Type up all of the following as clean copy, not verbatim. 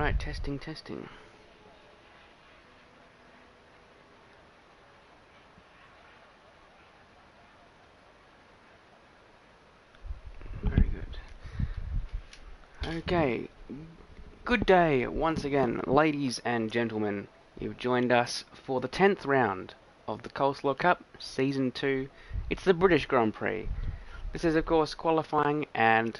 Alright, testing. Very good. Okay, good day once again, ladies and gentlemen. You've joined us for the 10th round of the Coleslaw Cup Season 2. It's the British Grand Prix. This is of course qualifying, and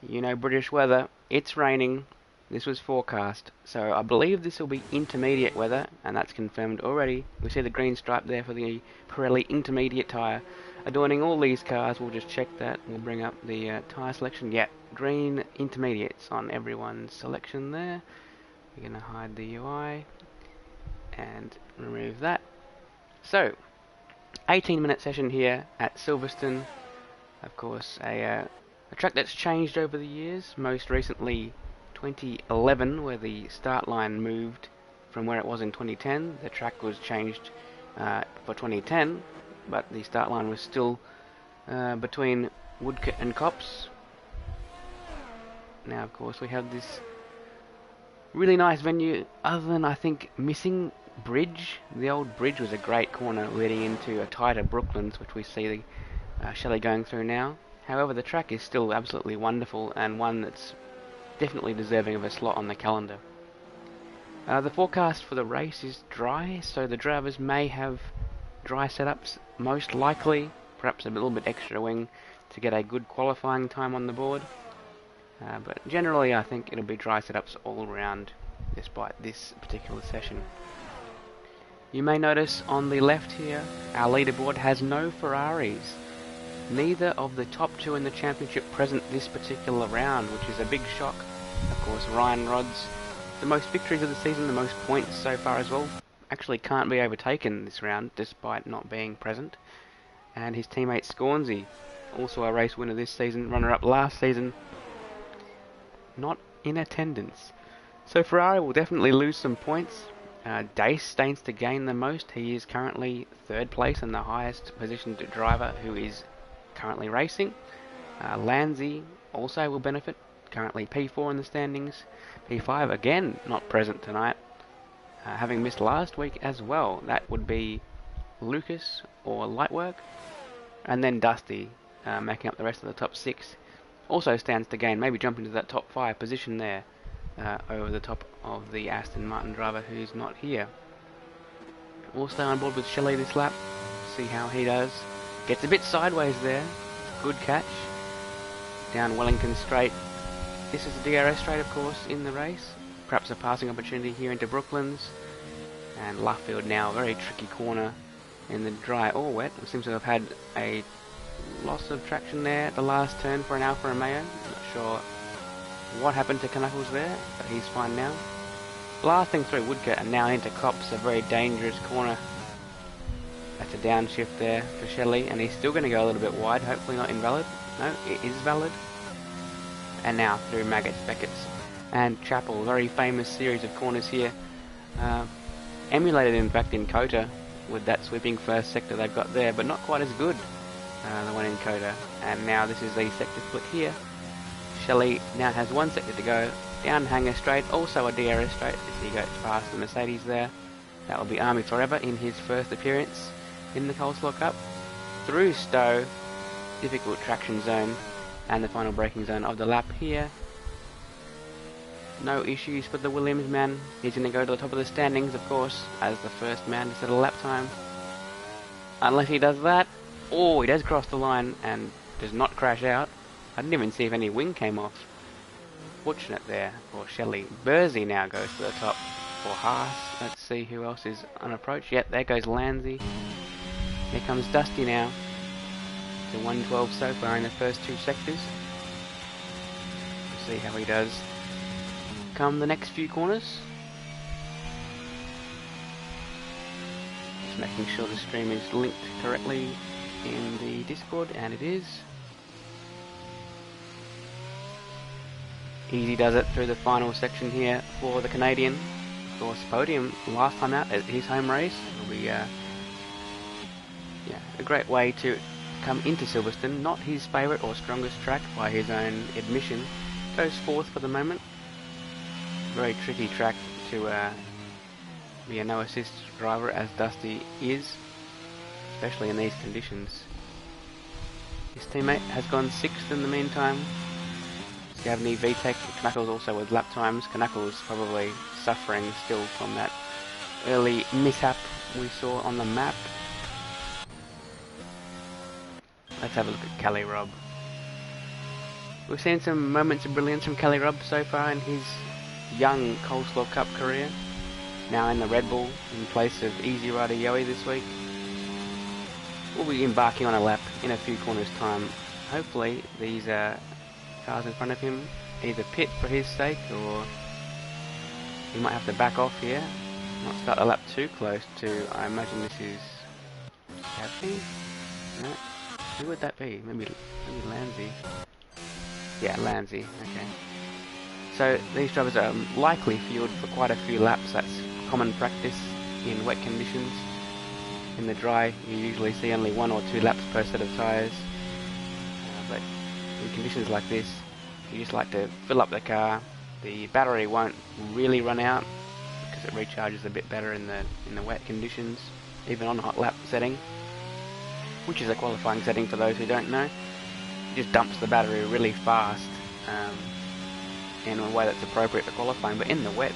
you know British weather, it's raining. This was forecast, so I believe this will be intermediate weather, and that's confirmed already. We see the green stripe there for the Pirelli intermediate tyre adorning all these cars. We'll just check that. We'll bring up the tyre selection. Yeah, green intermediates on everyone's selection there. We're going to hide the UI and remove that. So, 18-minute session here at Silverstone. Of course, a track that's changed over the years, most recently 2011, where the start line moved from where it was in 2010. The track was changed for 2010, but the start line was still between Woodcote and Copse. Now, of course, we have this really nice venue, other than, I think, missing bridge. The old bridge was a great corner leading into a tighter Brooklands, which we see Shelley going through now. However, the track is still absolutely wonderful, and one that's definitely deserving of a slot on the calendar. The forecast for the race is dry, so the drivers may have dry setups, most likely, perhaps a little bit extra wing to get a good qualifying time on the board. But generally I think it'll be dry setups all around, despite this particular session. You may notice on the left here, our leaderboard has no Ferraris. Neither of the top two in the championship present this particular round, which is a big shock. Of course, Ryan Rod's the most victories of the season, the most points so far as well, actually can't be overtaken this round despite not being present. And his teammate Scornsey, also a race winner this season, runner-up last season, not in attendance. So Ferrari will definitely lose some points. Dace stands to gain the most. He is currently third place and the highest positioned driver who is currently racing. Lanzi also will benefit, currently P4 in the standings. P5 again not present tonight, having missed last week as well. That would be Lucas or Lightwork, and then Dusty making up the rest of the top 6. Also stands to gain, maybe jump into that top 5 position there, over the top of the Aston Martin driver who's not here. We'll stay on board with Shelley this lap, see how he does. Gets a bit sideways there, good catch. Down Wellington Straight. This is the DRS straight, of course, in the race. Perhaps a passing opportunity here into Brooklands. And Luffield now, very tricky corner in the dry or wet. It seems to have had a loss of traction there at the last turn for an Alfa Romeo. Not sure what happened to Knuckles there, but he's fine now. Blasting through Woodcote and now into Copse, a very dangerous corner. That's a downshift there for Shelley, and he's still going to go a little bit wide, hopefully not invalid. No, it is valid. And now through Maggots, Beckett's and Chapel, very famous series of corners here. Emulated in fact in Kota with that sweeping first sector they've got there, but not quite as good, the one in Kota. And now this is the sector split here. Shelley now has one sector to go, down Hanger Straight, also a DRS straight as he goes past the Mercedes there. That will be Army Forever in his first appearance in the Coleslaw Cup. Through Stowe, difficult traction zone, and the final braking zone of the lap here. No issues for the Williams man. He's going to go to the top of the standings, of course, as the first man to set a lap time. Unless he does that. Oh, he does cross the line and does not crash out. I didn't even see if any wing came off. Fortunate there for Shelley. Bursey now goes to the top for Haas. Let's see who else is unapproached. Yep, there goes Lanzi. Here comes Dusty now. To 112 so far in the first 2 sectors. We'll see how he does come the next few corners. Just making sure the stream is linked correctly in the Discord, and it is. Easy does it through the final section here for the Canadian. Of course, podium last time out at his home race. It'll be a great way to come into Silverstone. Not his favourite or strongest track by his own admission. Goes fourth for the moment. Very tricky track to be a no assist driver, as Dusty is, especially in these conditions. His teammate has gone 6th in the meantime. Scavney, VTech, Knuckles also with lap times. Knuckles probably suffering still from that early mishap we saw on the map. Let's have a look at Kelly Robb. We've seen some moments of brilliance from Kelly Robb so far in his young Coleslaw Cup career. Now in the Red Bull in place of Easy Rider Yowie this week. We'll be embarking on a lap in a few corners time. Hopefully these cars in front of him either pit for his sake, or he might have to back off here. Not start the lap too close to, I imagine this is Gatsby? No? Who would that be? Maybe Lanzi. Yeah, Lanzi, okay. So these drivers are likely fueled for quite a few laps. That's common practice in wet conditions. In the dry, you usually see only 1 or 2 laps per set of tyres. But in conditions like this, you just like to fill up the car. The battery won't really run out because it recharges a bit better in the wet conditions, even on hot lap setting, which is a qualifying setting for those who don't know. It just dumps the battery really fast in a way that's appropriate for qualifying. But in the wet,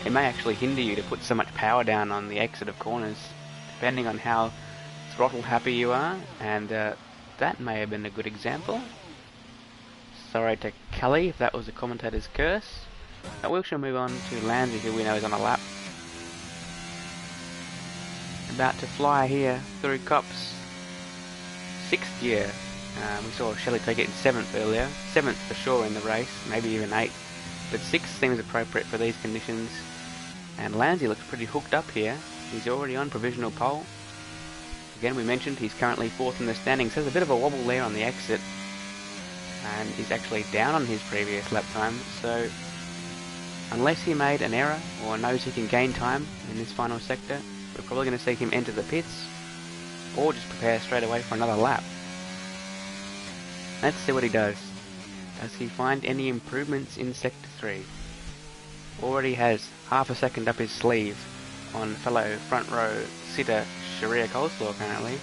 it may actually hinder you to put so much power down on the exit of corners, depending on how throttle happy you are, and that may have been a good example. Sorry to Kelly if that was a commentator's curse. But we shall move on to Lanzi, who we know is on a lap. About to fly here through Cop's 6th year. We saw Shelley take it in 7th earlier. 7th for sure in the race, maybe even 8th. But 6th seems appropriate for these conditions. And Lanzi looks pretty hooked up here. He's already on provisional pole. Again, we mentioned he's currently 4th in the standings. There's a bit of a wobble there on the exit. And he's actually down on his previous lap time. So, unless he made an error or knows he can gain time in this final sector, we're probably going to see him enter the pits, or just prepare straight away for another lap. Let's see what he does. Does he find any improvements in Sector 3? Already has half a second up his sleeve on fellow front row sitter Sharia Coleslaw apparently,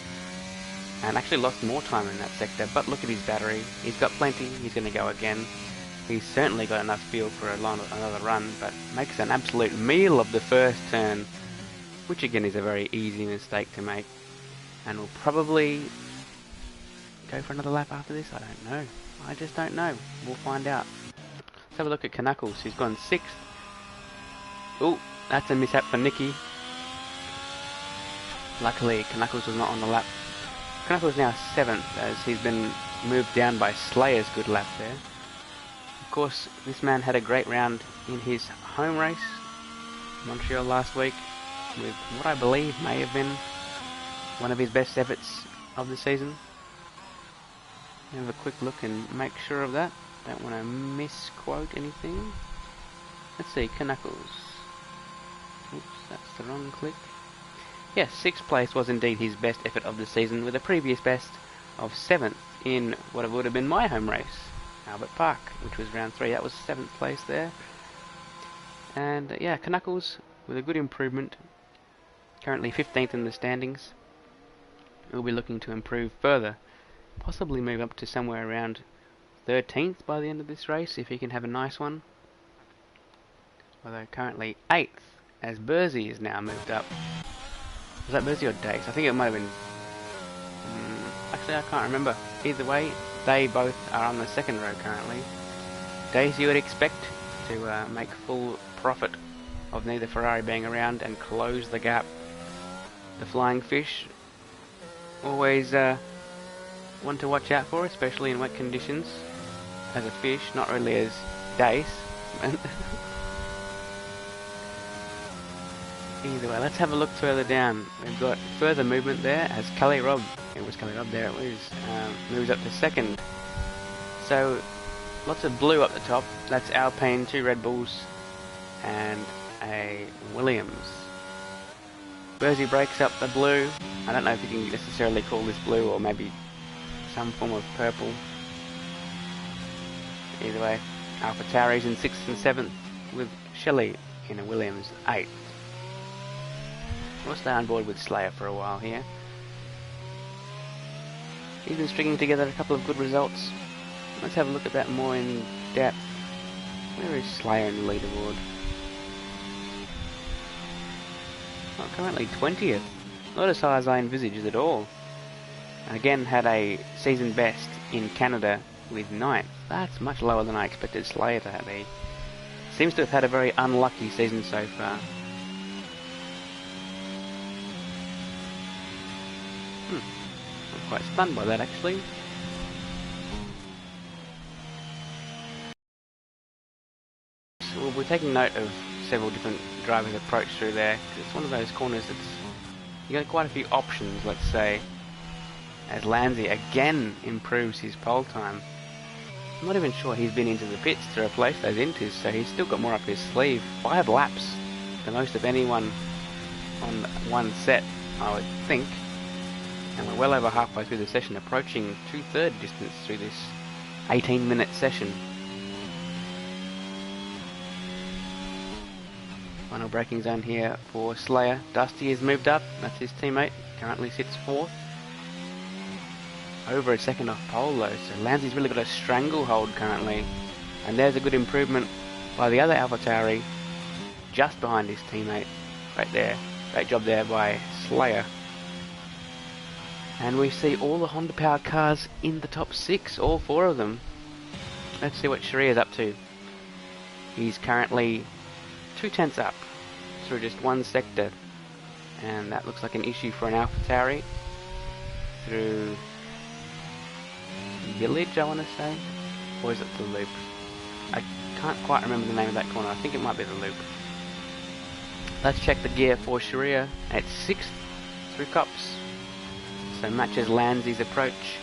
and actually lost more time in that sector. But look at his battery, he's got plenty, he's going to go again. He's certainly got enough fuel for another run, but makes an absolute meal of the first turn, which again is a very easy mistake to make, and will probably go for another lap after this. I don't know. I just don't know. We'll find out. Let's have a look at Knuckles, who's gone 6th. Ooh, that's a mishap for Nicky. Luckily, Knuckles was not on the lap. Knuckles now 7th, as he's been moved down by Slayer's good lap there. Of course, this man had a great round in his home race, Montreal last week, with what I believe may have been one of his best efforts of the season. Have a quick look and make sure of that. Don't want to misquote anything. Let's see, Knuckles. Oops, that's the wrong click. Yes, 6th place was indeed his best effort of the season, with a previous best of 7th in what would have been my home race, Albert Park, which was round 3. That was 7th place there. And yeah, Knuckles with a good improvement. Currently 15th in the standings. We'll be looking to improve further. Possibly move up to somewhere around 13th by the end of this race, if he can have a nice one. Although currently 8th, as Bursey is now moved up. Was that Bursey or Dace? I think it might have been... actually, I can't remember. Either way, they both are on the 2nd row currently. Dace, you would expect to make full profit of neither Ferrari being around and close the gap. The Flying Fish, always one to watch out for, especially in wet conditions, as a fish, not really as Dace. Either way, let's have a look further down. We've got further movement there as Kelly Robb, it was Kelly Robb there, it was, moves up to 2nd. So, lots of blue up the top. That's Alpine, 2 Red Bulls, and a Williams. Bursey breaks up the blue. I don't know if you can necessarily call this blue, or maybe some form of purple. Either way, AlphaTauri's in 6th and 7th with Shelley in a Williams 8th. We'll stay on board with Slayer for a while here. He's been stringing together a couple of good results. Let's have a look at that more in depth. Where is Slayer in the leaderboard? Oh, currently 20th. Not as high as I envisaged at all. Again, had a season best in Canada with 9th. That's much lower than I expected Slayer to be. Seems to have had a very unlucky season so far. I'm quite stunned by that actually. So we'll be taking note of several different drivers' approach through there. It's one of those corners that's you got quite a few options, let's say. As Lanzi again improves his pole time. I'm not even sure he's been into the pits to replace those intos, so he's still got more up his sleeve. 5 laps, the most of anyone on one set, I would think. And we're well over halfway through the session, approaching 2/3 distance through this 18-minute session. Final braking zone here for Slayer. Dusty has moved up, that's his teammate, currently sits 4th. Over a second off pole though, so Lanzi's really got a stranglehold currently. And there's a good improvement by the other AlphaTauri, just behind his teammate, right there. Great job there by Slayer. And we see all the Honda Power cars in the top 6, all 4 of them. Let's see what Sharia's up to. He's currently 2/10 up through just one sector, and that looks like an issue for an AlphaTauri through Village, I want to say, or is it the Loop? I can't quite remember the name of that corner. I think it might be the Loop. Let's check the gear for Sharia at 6th through Cops, so matches Lanzi's approach.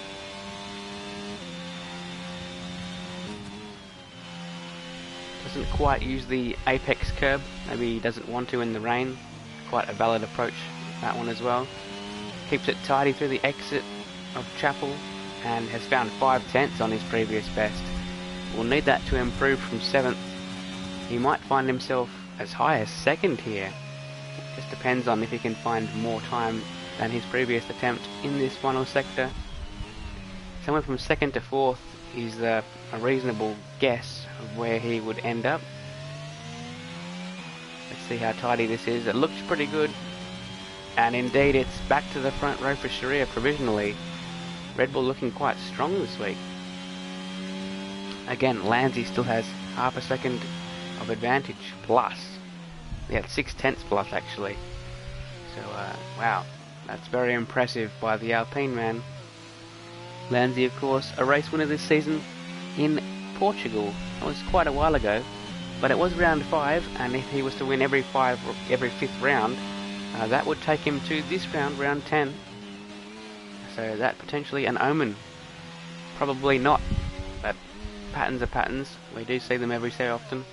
Doesn't quite use the apex curb, maybe he doesn't want to in the rain. Quite a valid approach, that one as well. Keeps it tidy through the exit of Chapel and has found 5/10 on his previous best. We'll need that to improve from 7th. He might find himself as high as 2nd here. Just depends on if he can find more time than his previous attempt in this final sector. Somewhere from 2nd to 4th is a reasonable guess of where he would end up. Let's see how tidy this is. It looks pretty good, and indeed it's back to the front row for Sharia provisionally. Red Bull looking quite strong this week. Again, Lanzi still has half a second of advantage plus. Yeah, 6/10 plus actually. So wow, that's very impressive by the Alpine man. Lanzi, of course, a race winner this season in Portugal. That was quite a while ago, but it was round 5, and if he was to win every 5th round, that would take him to this round, round 10. So that potentially an omen. Probably not, but patterns are patterns. We do see them every so often.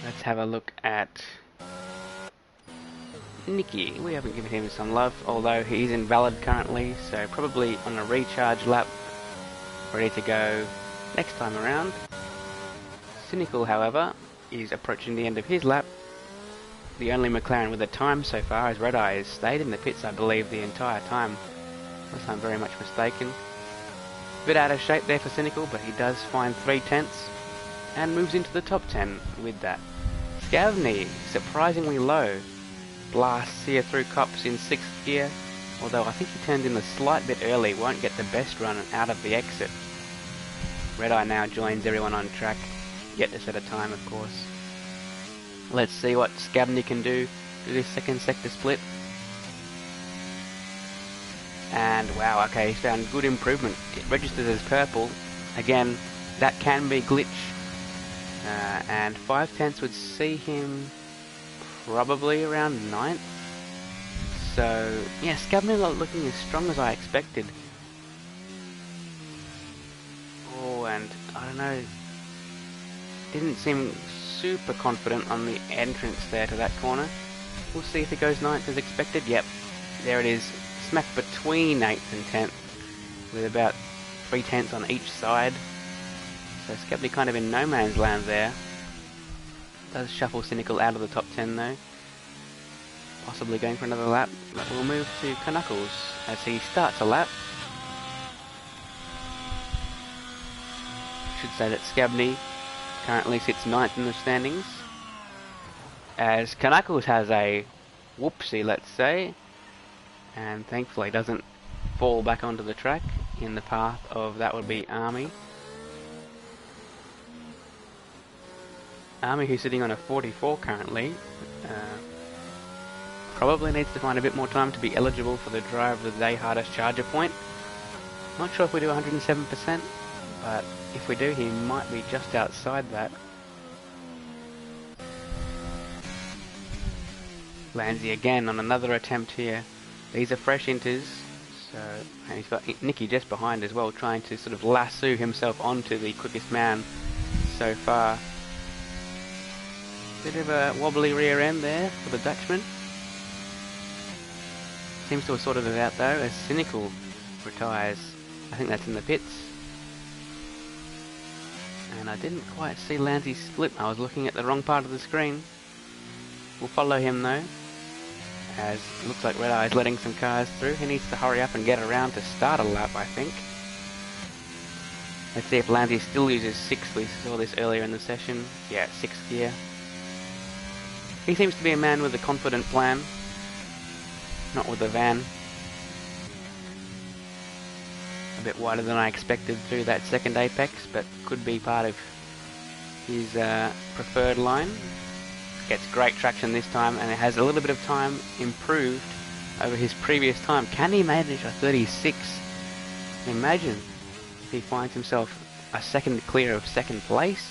Let's have a look at Nicky. We haven't given him some love, although he's invalid currently, so probably on a recharge lap, ready to go next time around. Cynical, however, is approaching the end of his lap. The only McLaren with a time so far is Red Eye has stayed in the pits, I believe, the entire time, unless I'm very much mistaken. A bit out of shape there for Cynical, but he does find 3/10 and moves into the top 10 with that. Scavney, surprisingly low. Blasts here through Cops in 6th gear, although I think he turned in a slight bit early, won't get the best run out of the exit. Red Eye now joins everyone on track, yet to set a time of course. Let's see what Scavney can do through this second sector split. And wow, okay, he's found good improvement. It registers as purple. Again, that can be glitch. And 5/10 would see him probably around 9th. So yeah, Scavney not looking as strong as I expected. Oh, and I don't know, didn't seem super confident on the entrance there to that corner. We'll see if he goes 9th as expected. Yep, there it is, smack between 8th and 10th with about 3/10 on each side. So Scabney kind of in no man's land there. Does shuffle Cynical out of the top 10 though. Possibly going for another lap, but we'll move to Knuckles as he starts a lap. Should say that Scabney currently sits 9th in the standings, as Knuckles has a whoopsie, let's say, and thankfully doesn't fall back onto the track in the path of, that would be Army. Army, who's sitting on a 44 currently, probably needs to find a bit more time to be eligible for the Drive of the Day Hardest Charger point. Not sure if we do 107%, but if we do, he might be just outside that. Landsy again on another attempt here. These are fresh inters, so, and he's got Nicky just behind as well, trying to sort of lasso himself onto the quickest man so far. Bit of a wobbly rear end there for the Dutchman. Seems to have sorted it out though, as Cynical retires. I think that's in the pits. And I didn't quite see Lansy's slip. I was looking at the wrong part of the screen. We'll follow him though, as it looks like Red Eye's letting some cars through. He needs to hurry up and get around to start a lap, I think. Let's see if Landsy still uses 6th. We saw this earlier in the session. Yeah, 6th gear. He seems to be a man with a confident plan. Not with the van. A bit wider than I expected through that second apex, but could be part of his preferred line. Gets great traction this time, and it has a little bit of time improved over his previous time. Can he manage a 36? Imagine if he finds himself a second clear of second place.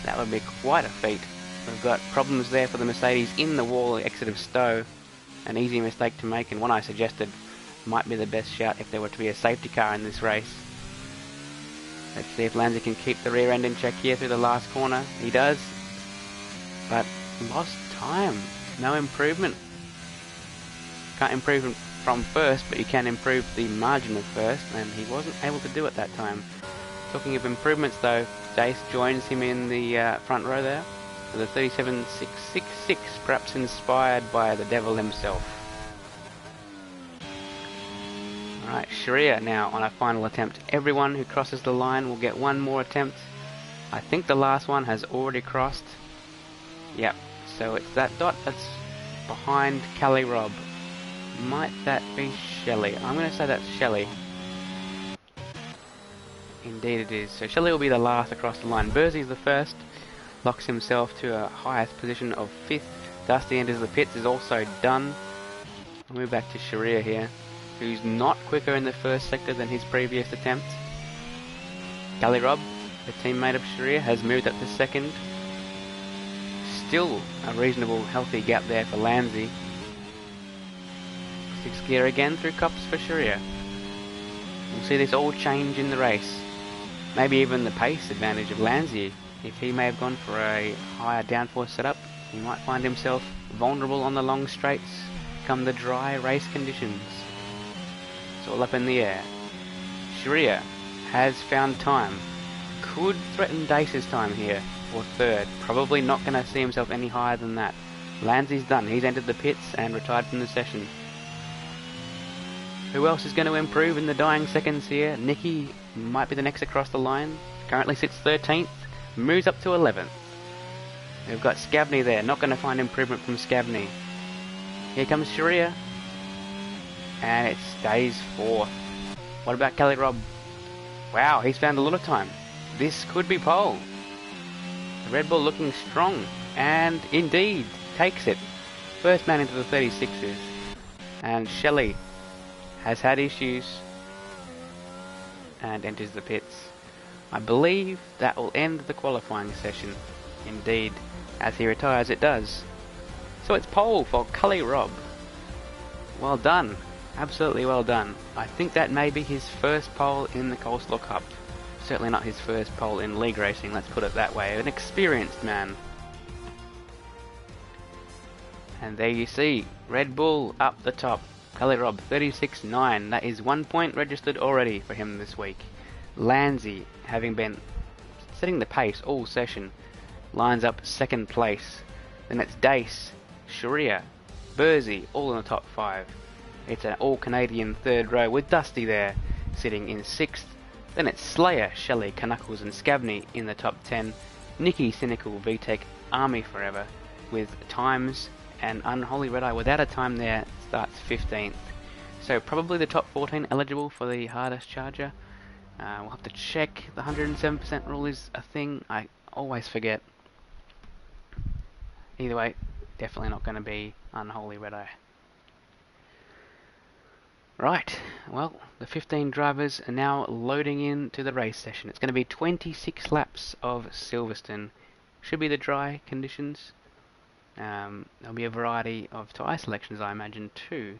That would be quite a feat. We've got problems there for the Mercedes in the wall exit of Stowe. An easy mistake to make, and one I suggested might be the best shout if there were to be a safety car in this race. Let's see if Landsy can keep the rear end in check here through the last corner. He does, but lost time. No improvement. Can't improve from first, but you can improve the margin of first, and he wasn't able to do it that time. Talking of improvements though, Jace joins him in the front row there. The 37.666, perhaps inspired by the devil himself. Alright, Sharia now on a final attempt. Everyone who crosses the line will get one more attempt. I think the last one has already crossed. Yep, so it's that dot that's behind Callie Robb. Might that be Shelley? I'm going to say that's Shelley. Indeed it is. So Shelley will be the last across the line. Bursey's the first. Locks himself to a highest position of 5th. Dusty enters the pits, is also done. I'll move back to Sharia here, who's not quicker in the first sector than his previous attempt. Gully Rob, the teammate of Sharia, has moved up to 2nd. Still a reasonable, healthy gap there for Landsy. 6th gear again through Cops for Sharia. We'll see this all change in the race. Maybe even the pace advantage of Landsy. If he may have gone for a higher downforce setup, he might find himself vulnerable on the long straights come the dry race conditions. It's all up in the air. Sharia has found time. Could threaten Dace's time here for 3rd. Probably not going to see himself any higher than that. Landsy's done. He's entered the pits and retired from the session. Who else is going to improve in the dying seconds here? Nicky might be the next across the line. Currently sits 13th. Moves up to 11th. We've got Scabney there. Not going to find improvement from Scabney. Here comes Sharia. And it stays 4th. What about Kelly Robb? Wow, he's found a lot of time. This could be pole. The Red Bull looking strong. And indeed, takes it. First man into the 36s. And Shelley has had issues. And enters the pits. I believe that will end the qualifying session. Indeed, as he retires it does. So it's pole for Cully Robb. Well done. Absolutely well done. I think that may be his first pole in the Coleslaw Cup. Certainly not his first pole in league racing, let's put it that way. An experienced man. And there you see, Red Bull up the top. Cully Robb 36.9. That is 1 point registered already for him this week. Landsy, having been setting the pace all session, lines up second place. Then it's Dace, Sharia, Bursey, all in the top 5. It's an all-Canadian third row with Dusty there, sitting in 6th. Then it's Slayer, Shelley, Knuckles and Scavney in the top 10. Nikki, Cynical, VTech, Army Forever with times, and Unholy Red Eye without a time there starts 15th. So probably the top 14 eligible for the hardest charger. We'll have to check. The 107% rule is a thing. I always forget. Either way, definitely not going to be Unholy Red Eye. Right, well, the 15 drivers are now loading into the race session. It's going to be 26 laps of Silverstone. Should be the dry conditions. There'll be a variety of tyre selections, I imagine, too.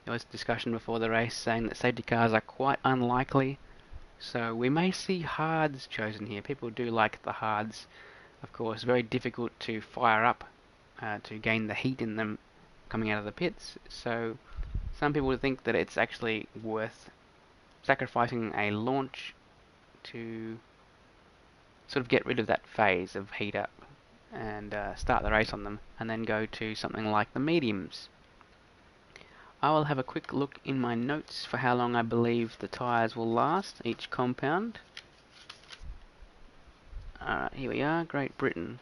There was discussion before the race saying that safety cars are quite unlikely, so we may see hards chosen here. People do like the hards, of course. Very difficult to fire up to gain the heat in them coming out of the pits, so some people think that it's actually worth sacrificing a launch to sort of get rid of that phase of heat up and start the race on them, and then go to something like the mediums. I will have a quick look in my notes for how long I believe the tyres will last, each compound. Here we are, Great Britain.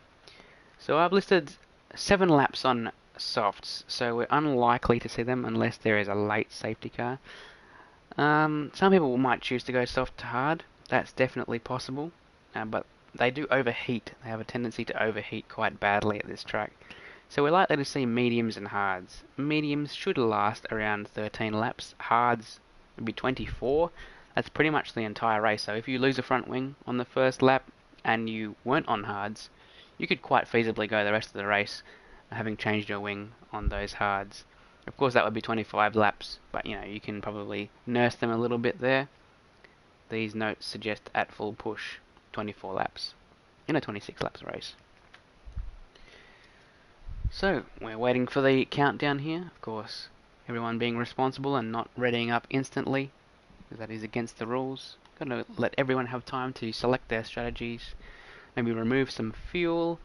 So I've listed 7 laps on softs, so we're unlikely to see them unless there is a late safety car. Some people might choose to go soft to hard. That's definitely possible, but they do overheat. They have a tendency to overheat quite badly at this track. So we're likely to see mediums and hards. Mediums should last around 13 laps. Hards would be 24. That's pretty much the entire race. So if you lose a front wing on the first lap and you weren't on hards, you could quite feasibly go the rest of the race having changed your wing on those hards. Of course that would be 25 laps, but you know, you can probably nurse them a little bit there. These notes suggest at full push 24 laps in a 26 laps race. So, we're waiting for the countdown here, of course, everyone being responsible and not readying up instantly, because that is against the rules. Got to let everyone have time to select their strategies, maybe remove some fuel,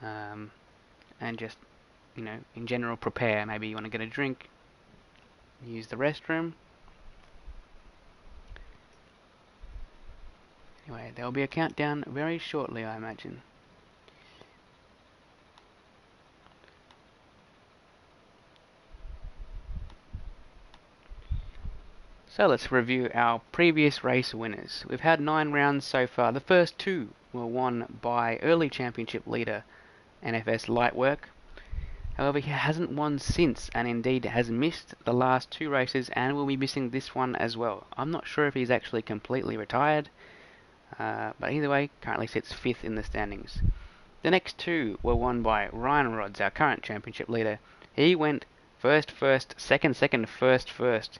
and just, you know, in general prepare. Maybe you want to get a drink, use the restroom. Anyway, there will be a countdown very shortly, I imagine. So let's review our previous race winners. We've had 9 rounds so far. The first 2 were won by early championship leader NFS Lightwork. However, he hasn't won since, and indeed has missed the last 2 races and will be missing this one as well. I'm not sure if he's actually completely retired, but either way, currently sits 5th in the standings. The next 2 were won by Ryan Rods, our current championship leader. He went first, second, first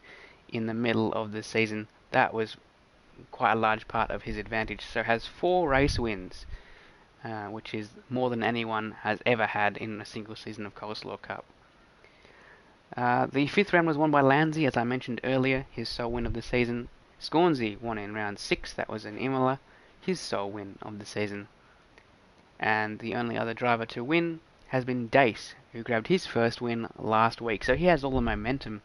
in the middle of the season. That was quite a large part of his advantage. So has 4 race wins, which is more than anyone has ever had in a single season of Coleslaw Cup. The 5th round was won by Lanzi, as I mentioned earlier, his sole win of the season. Scornsey won in round 6, that was in Imola, his sole win of the season. And the only other driver to win has been Dace, who grabbed his first win last week. So he has all the momentum.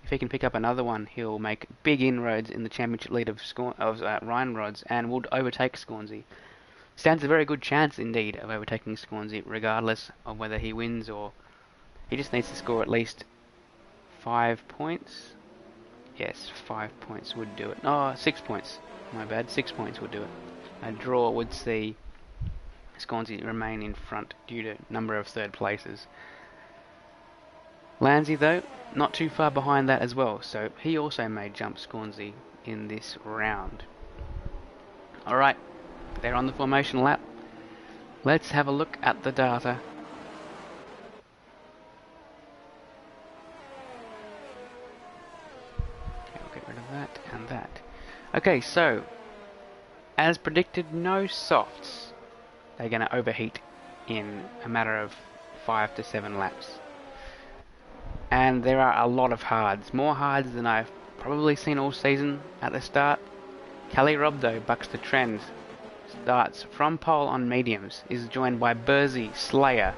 If he can pick up another one, he'll make big inroads in the championship lead of Ryan Rods and will overtake Scornsey. Stands a very good chance indeed of overtaking Scornsey, regardless of whether he wins or... He just needs to score at least 5 points. Yes, 5 points would do it. Oh, 6 points. My bad, 6 points would do it. A draw would see Scornsey remain in front due to number of third places. Lanzi, though, not too far behind that as well, so he also may jump Scornsey in this round. Alright, they're on the formation lap. Let's have a look at the data. Okay, we'll get rid of that and that. Okay, so, as predicted, no softs. They're going to overheat in a matter of 5 to 7 laps. And there are a lot of hards, more hards than I've probably seen all season at the start. Kelly Robb though bucks the trend, starts from pole on mediums, is joined by Bursey, Slayer,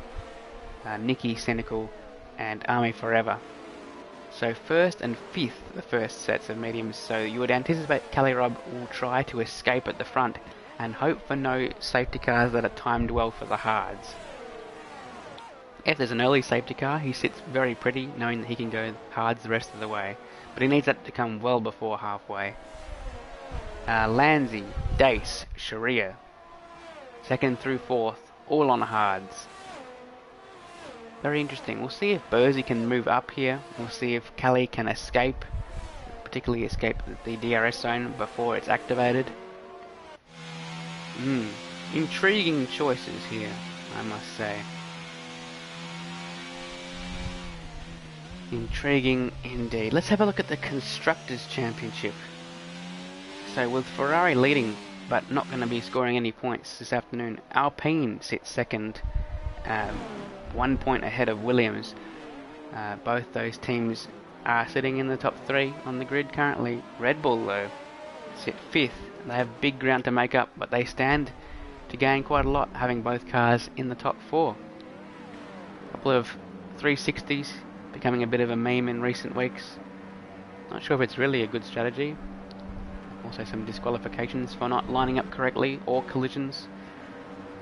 Nikki, Cynical, and Army Forever. So first and fifth, the first sets of mediums, so you would anticipate Kelly Robb will try to escape at the front and hope for no safety cars that are timed well for the hards. If there's an early safety car, he sits very pretty, knowing that he can go hards the rest of the way, but he needs that to come well before halfway. Lanzi, Dace, Sharia, second through fourth, all on hards. Very interesting. We'll see if Bursey can move up here. We'll see if Kelly can escape, particularly escape the DRS zone before it's activated. Intriguing choices here, I must say. Intriguing indeed. Let's have a look at the Constructors' Championship. So with Ferrari leading, but not going to be scoring any points this afternoon, Alpine sits second, 1 point ahead of Williams. Both those teams are sitting in the top 3 on the grid currently. Red Bull though sit 5th. They have big ground to make up, but they stand to gain quite a lot, having both cars in the top 4. A couple of 360s becoming a bit of a meme in recent weeks. Not sure if it's really a good strategy. Also some disqualifications for not lining up correctly, or collisions.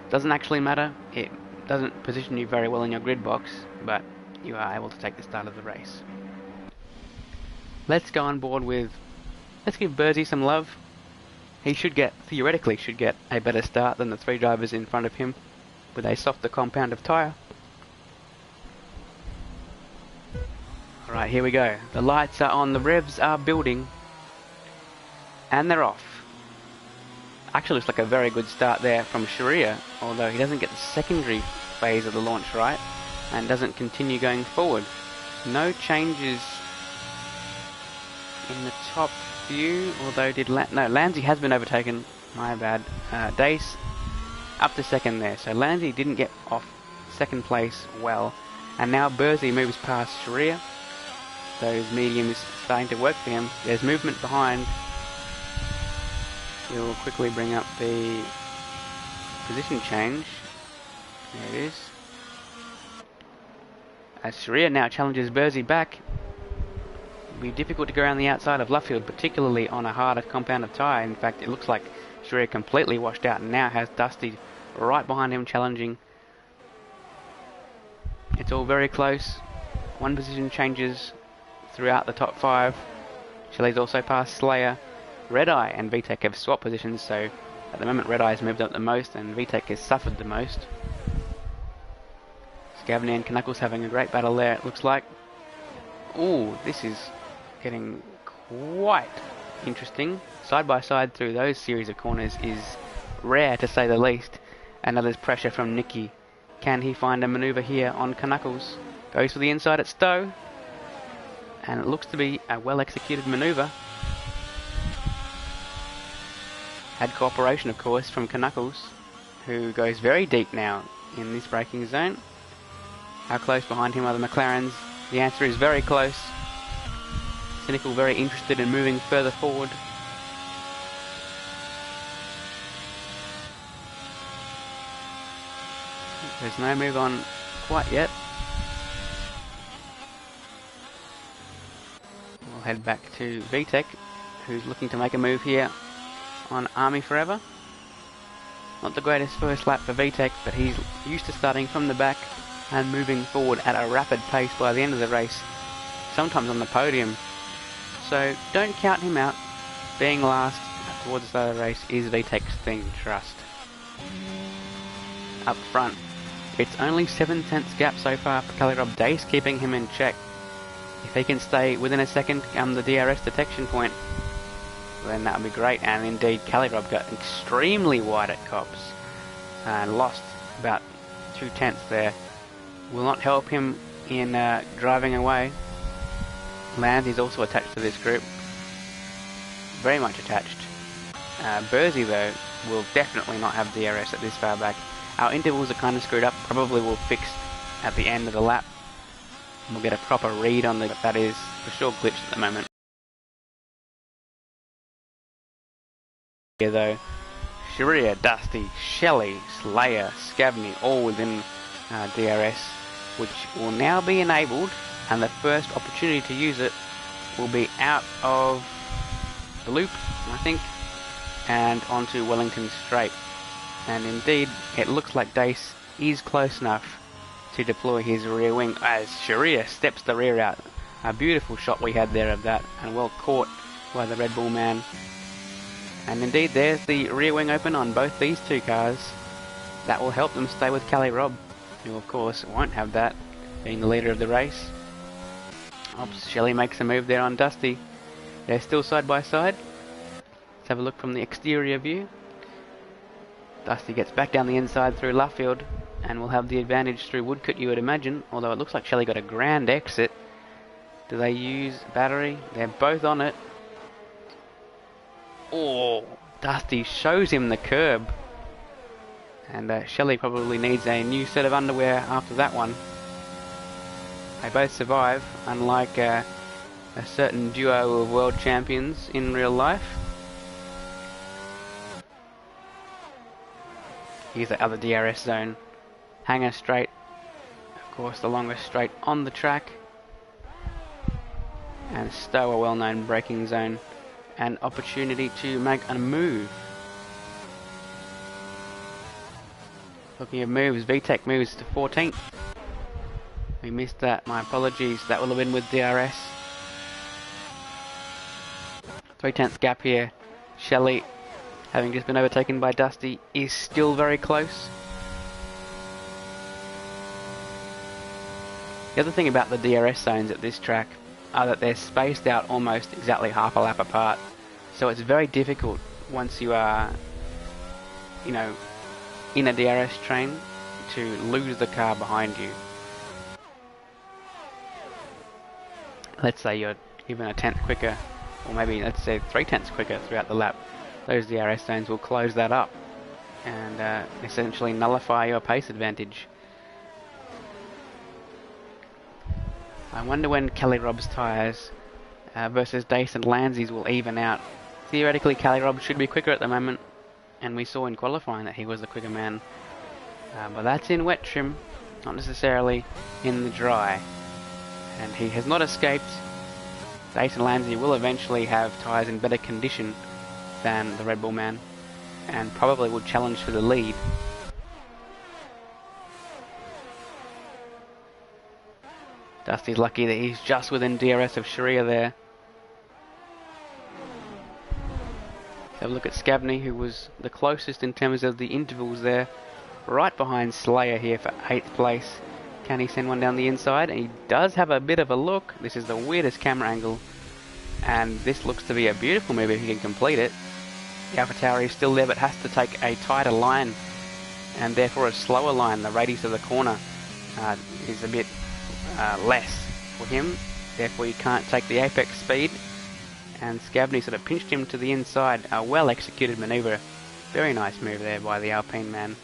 Doesn't actually matter. It doesn't position you very well in your grid box, but you are able to take the start of the race. Let's go on board with, let's give Bursey some love. He theoretically should get a better start than the 3 drivers in front of him with a softer compound of tyre. Alright, here we go. The lights are on, the revs are building, and they're off. Actually looks like a very good start there from Sharia, although he doesn't get the secondary phase of the launch right, and doesn't continue going forward. No changes in the top few, although Lanzi has been overtaken, my bad. Dace up to second there, so Lanzi didn't get off second place well, and now Bursey moves past Sharia. Those mediums starting to work for him. There's movement behind. We'll quickly bring up the position change. There it is. As Sharia now challenges Bursey back. It'll be difficult to go around the outside of Luffield, particularly on a harder compound of tyre. In fact, it looks like Sharia completely washed out and now has Dusty right behind him challenging. It's all very close. One position changes throughout the top 5. Shelley's also passed Slayer. Red Eye and VTEC have swapped positions, so at the moment Red Eye has moved up the most and VTEC has suffered the most. Scavney and Knuckles having a great battle there, it looks like. Ooh, this is getting quite interesting. Side by side through those series of corners is rare, to say the least. And now there's pressure from Nicky. Can he find a manoeuvre here on Knuckles? Goes for the inside at Stowe. And it looks to be a well-executed manoeuvre. Had cooperation, of course, from Knuckles, who goes very deep now in this braking zone. How close behind him are the McLarens? The answer is very close. Cynical very interested in moving further forward. There's no move on quite yet. We'll head back to VTEC, who's looking to make a move here on Army Forever. Not the greatest first lap for VTEC, but he's used to starting from the back and moving forward at a rapid pace by the end of the race, sometimes on the podium. So don't count him out. Being last towards the start of the race is VTEC's thing, trust. Up front, it's only 7 tenths gap so far for Kelly Robb. Dace keeping him in check. If he can stay within a second come the DRS detection point, then that would be great. And indeed, Kelly Robb got extremely wide at Cops and lost about 2 tenths there. Will not help him in driving away. Lance is also attached to this group, very much attached. Bursey though will definitely not have DRS at this far back. Our intervals are kind of screwed up, probably will fix at the end of the lap. We'll get a proper read on that is for sure glitched at the moment. here though. Sharia, Dusty, Shelley, Slayer, Scavney, all within DRS, which will now be enabled, and the first opportunity to use it will be out of the loop, I think, and onto Wellington Straight. And indeed, it looks like Dace is close enough to deploy his rear wing as Sharia steps the rear out. A beautiful shot we had there of that, and well caught by the Red Bull man. And indeed, there's the rear wing open on both these two cars. That will help them stay with Cali Rob, who of course won't have that, being the leader of the race. Oops, Shelley makes a move there on Dusty. They're still side by side. Let's have a look from the exterior view. Dusty gets back down the inside through Luffield, and will have the advantage through Woodcote, you would imagine, although it looks like Shelley got a grand exit. Do they use battery? They're both on it. Oh, Dusty shows him the curb. And Shelley probably needs a new set of underwear after that one. They both survive, unlike a certain duo of world champions in real life. Here's the other DRS zone. Hanger straight, of course the longest straight on the track. And Stowe, a well-known braking zone. An opportunity to make a move. Talking of moves, VTEC moves to 14th. We missed that, my apologies, that will have been with DRS. 3/10 gap here. Shelley, having just been overtaken by Dusty, is still very close. The other thing about the DRS zones at this track are that they're spaced out almost exactly half a lap apart. So it's very difficult once you are, you know, in a DRS train to lose the car behind you. Let's say you're even a tenth quicker, or maybe let's say 3/10 quicker throughout the lap. Those DRS zones will close that up and essentially nullify your pace advantage. I wonder when Kelly Robb's tyres versus Dace and Lansley's will even out. Theoretically, Kelly Robb should be quicker at the moment, and we saw in qualifying that he was the quicker man. But that's in wet trim, not necessarily in the dry. And he has not escaped. Dace and Lansley will eventually have tyres in better condition than the Red Bull man, and probably would challenge for the lead. Dusty's lucky that he's just within DRS of Sharia there. Have a look at Scavney, who was the closest in terms of the intervals there. Right behind Slayer here for 8th place. Can he send one down the inside? And he does have a bit of a look. This is the weirdest camera angle. And this looks to be a beautiful move if he can complete it. The AlphaTauri is still there, but has to take a tighter line. And therefore a slower line. The radius of the corner is a bit less for him, therefore you can't take the apex speed, and Scavney sort of pinched him to the inside. A well executed manoeuvre, very nice move there by the Alpine man.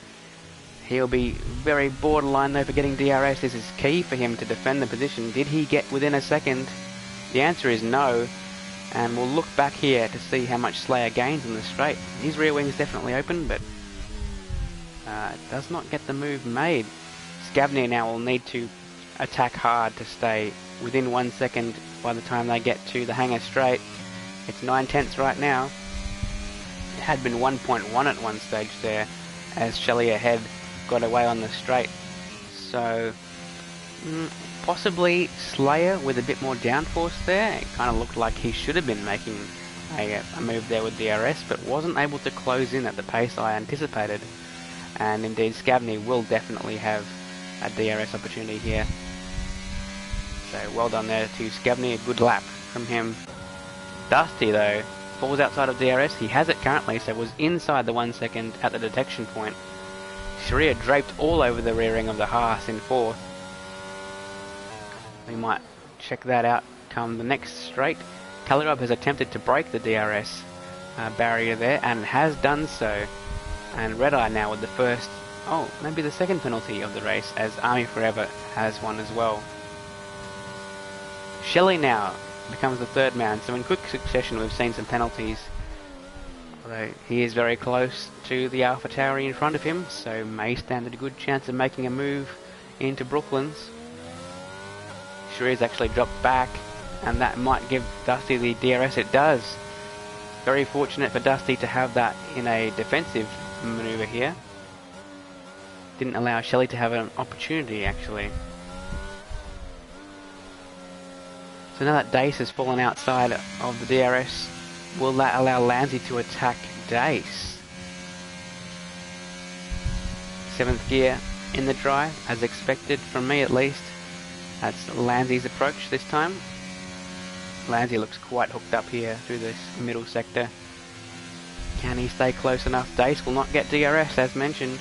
He'll be very borderline though for getting DRS. This is key for him to defend the position. Did he get within a second? The answer is no, and we'll look back here to see how much Slayer gains in the straight. His rear wing is definitely open, but does not get the move made. Scavney now will need to attack hard to stay within 1 second by the time they get to the hanger straight. It's 9/10 right now. It had been 1.1 at one stage there as Shelley ahead got away on the straight. So possibly Slayer with a bit more downforce there. It kind of looked like he should have been making a move there with DRS, but wasn't able to close in at the pace I anticipated. And indeed Scavney will definitely have a DRS opportunity here. So well done there to Scavney, a good lap from him. Dusty though falls outside of DRS. He has it currently, so was inside the 1 second at the detection point. Sharia draped all over the rear ring of the Haas in 4th. We might check that out come the next straight. Kalerov has attempted to break the DRS barrier there and has done so. And Red Eye now with the first, maybe the second penalty of the race, as Army Forever has one as well. Shelley now becomes the third man, so in quick succession we've seen some penalties. Although he is very close to the AlphaTauri in front of him, so may stand a good chance of making a move into Brooklands. Shrier's actually dropped back, and that might give Dusty the DRS. It does. Very fortunate for Dusty to have that in a defensive manoeuvre here. Didn't allow Shelley to have an opportunity, actually. So now that Dace has fallen outside of the DRS, will that allow Lanzi to attack Dace? 7th gear in the dry, as expected from me at least. That's Lanzi's approach this time. Lanzi looks quite hooked up here through this middle sector. Can he stay close enough? Dace will not get DRS as mentioned.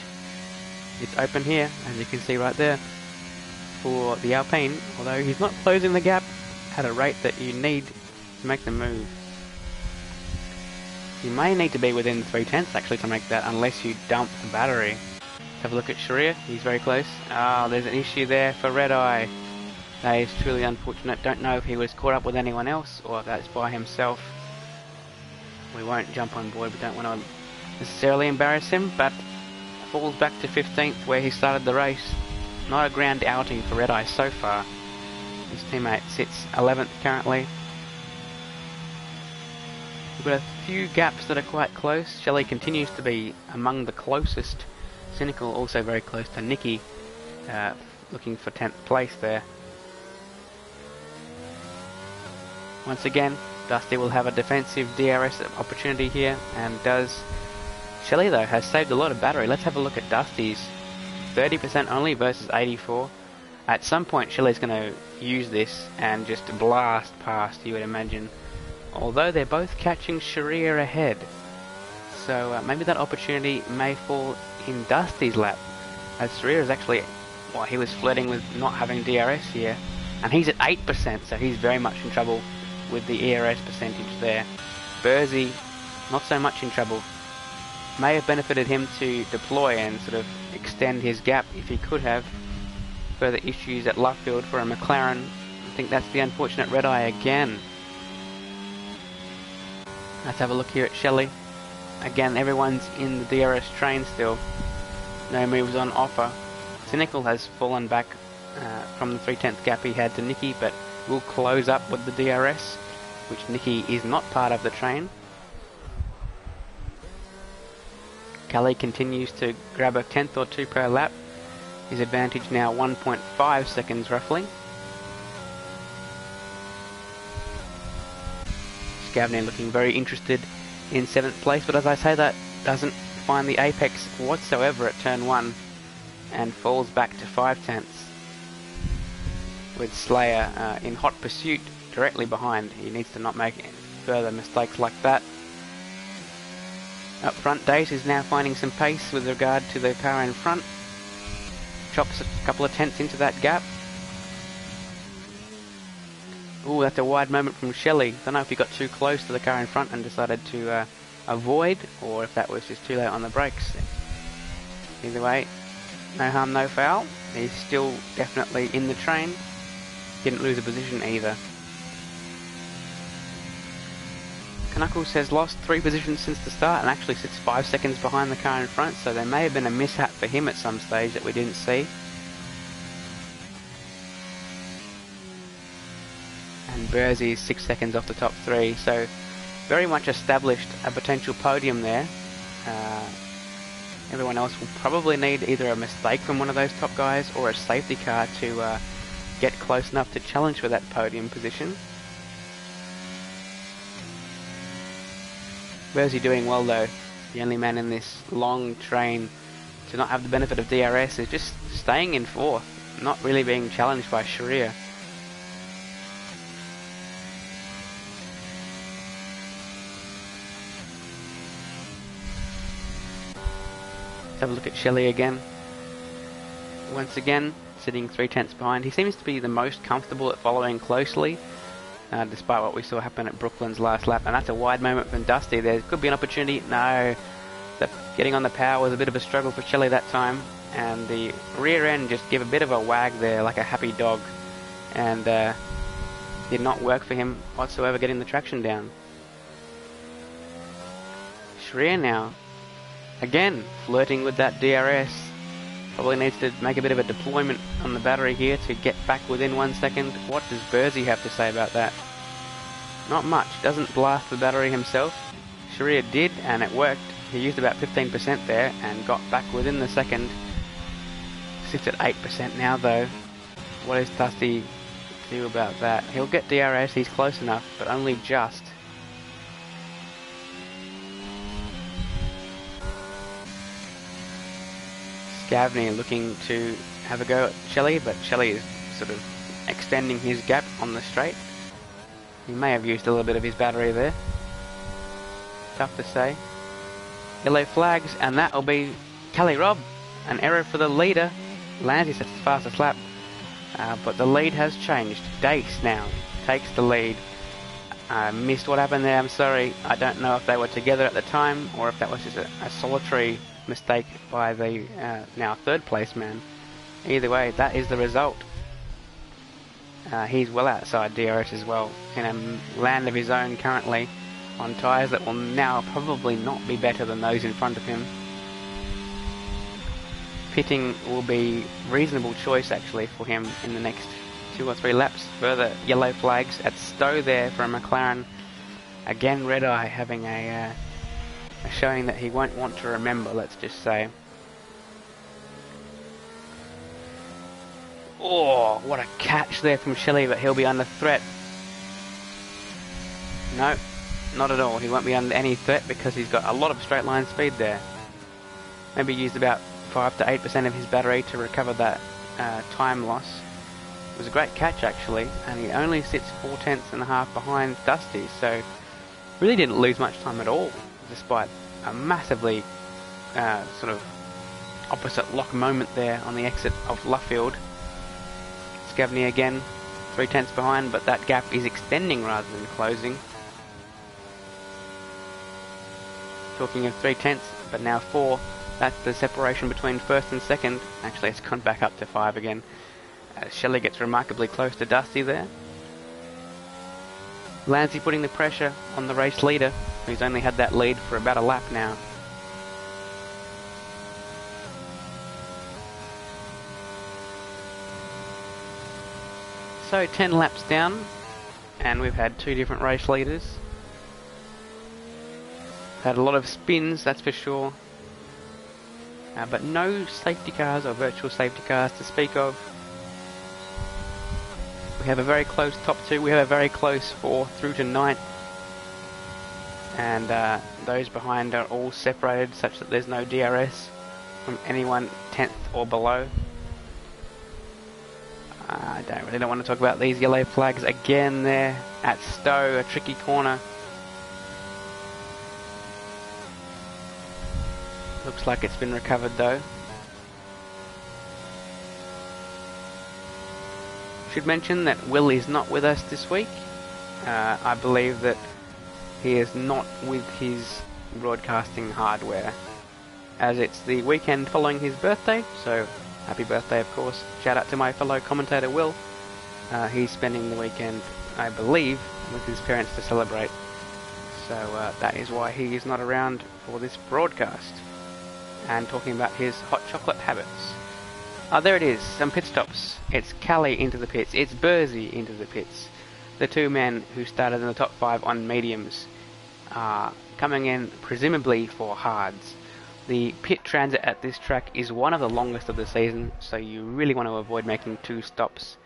It's open here, as you can see right there, for the Alpine, although he's not closing the gap at a rate that you need to make the move. You may need to be within 3/10 actually to make that, unless you dump the battery. Let's have a look at Shrier. He's very close. Ah, there's an issue there for Red Eye. That is truly unfortunate. Don't know if he was caught up with anyone else or if that's by himself. We won't jump on board. We don't want to necessarily embarrass him, but falls back to 15th where he started the race. Not a grand outing for Red Eye so far. His teammate sits 11th currently. We've got a few gaps that are quite close. Shelley continues to be among the closest. Cynical also very close to Nikki, looking for 10th place there. Once again, Dusty will have a defensive DRS opportunity here, and does. Shelley though has saved a lot of battery. Let's have a look at Dusty's. 30% only versus 84. At some point Shelley's going to use this and just blast past, you would imagine. Although they're both catching Shrier ahead. So maybe that opportunity may fall in Dusty's lap. As Shrier is actually, well, he was flirting with not having DRS here. And he's at 8%, so he's very much in trouble with the ERS percentage there. Bursey, not so much in trouble. May have benefited him to deploy and sort of extend his gap if he could have. Further issues at Luffield for a McLaren. I think that's the unfortunate Red Eye again. Let's have a look here at Shelley. Again, everyone's in the DRS train still. No moves on offer. Cynical has fallen back from the 3/10 gap he had to Nikki, but will close up with the DRS, which Nikki is not part of the train. Kelly continues to grab a 10th or 2 per lap. His advantage now 1.5 seconds roughly. Scavney looking very interested in 7th place, but as I say, that doesn't find the apex whatsoever at turn 1 and falls back to 5/10, with Slayer in hot pursuit directly behind. He needs to not make further mistakes like that. Up front, Dace is now finding some pace with regard to the car in front. Chops a couple of tenths into that gap. Ooh, that's a wide moment from Shelley. Don't know if he got too close to the car in front and decided to avoid, or if that was just too late on the brakes. Either way, no harm, no foul. He's still definitely in the train. Didn't lose a position either. Knuckles has lost 3 positions since the start and actually sits 5 seconds behind the car in front, so there may have been a mishap for him at some stage that we didn't see. And Bursey is 6 seconds off the top 3, so very much established a potential podium there. Everyone else will probably need either a mistake from one of those top guys or a safety car to get close enough to challenge for that podium position. Bursey doing well though. The only man in this long train to not have the benefit of DRS is just staying in 4th, not really being challenged by Shrier. Let's have a look at Shelley again. Once again, sitting 3/10 behind. He seems to be the most comfortable at following closely, despite what we saw happen at Brooklands last lap. And that's a wide moment from Dusty. There could be an opportunity. No, getting on the power was a bit of a struggle for Shelley that time, and the rear end just gave a bit of a wag there like a happy dog, and did not work for him whatsoever getting the traction down. rear now. Again, flirting with that DRS. Probably needs to make a bit of a deployment on the battery here to get back within 1 second. What does Burzy have to say about that? Not much. Doesn't blast the battery himself. Sharia did, and it worked. He used about 15% there and got back within the second. Sits at 8% now though. What does Dusty do about that? He'll get DRS, he's close enough, but only just. Scavney looking to have a go at Shelley, but Shelley is sort of extending his gap on the straight. He may have used a little bit of his battery there. Tough to say. Yellow flags, and that'll be Kelly Robb. An error for the leader. Landsy sets the fastest lap, but the lead has changed. Dace now takes the lead. I missed what happened there, I'm sorry. I don't know if they were together at the time or if that was just a solitary mistake by the now third place man. Either way, that is the result. He's well outside DRS as well, in a land of his own currently, on tyres that will now probably not be better than those in front of him. Pitting will be reasonable choice actually for him in the next 2 or 3 laps. Further yellow flags at Stowe there for a McLaren. Again, Red Eye having a showing that he won't want to remember, let's just say. Oh, what a catch there from Shelley, but he'll be under threat. No, not at all. He won't be under any threat because he's got a lot of straight line speed there. Maybe used about 5 to 8% of his battery to recover that time loss. It was a great catch actually, and he only sits 0.4 behind Dusty, so really didn't lose much time at all, despite a massively sort of opposite lock moment there on the exit of Luffield. Scavney again, 0.3 behind, but that gap is extending rather than closing. Talking of 0.3, but now 4. That's the separation between first and second. Actually, it's gone back up to 5 again. Shelley gets remarkably close to Dusty there. Landsy putting the pressure on the race leader, who's only had that lead for about a lap now. So 10 laps down, and we've had 2 different race leaders. Had a lot of spins, that's for sure. But no safety cars or virtual safety cars to speak of. We have a very close top 2, we have a very close 4 through to 9th. And those behind are all separated such that there's no DRS from anyone 10th or below. I don't want to talk about these yellow flags again there at Stowe, a tricky corner. Looks like it's been recovered though. Should mention that Will is not with us this week. I believe that he is not with his broadcasting hardware, as it's the weekend following his birthday, so happy birthday of course. Shout out to my fellow commentator Will. He's spending the weekend, I believe, with his parents to celebrate. So that is why he is not around for this broadcast. And talking about his hot chocolate habits. There it is, some pit stops. It's Callie into the pits, it's Burzy into the pits. The 2 men who started in the top 5 on mediums are coming in presumably for hards. The pit transit at this track is one of the longest of the season, so you really want to avoid making 2 stops.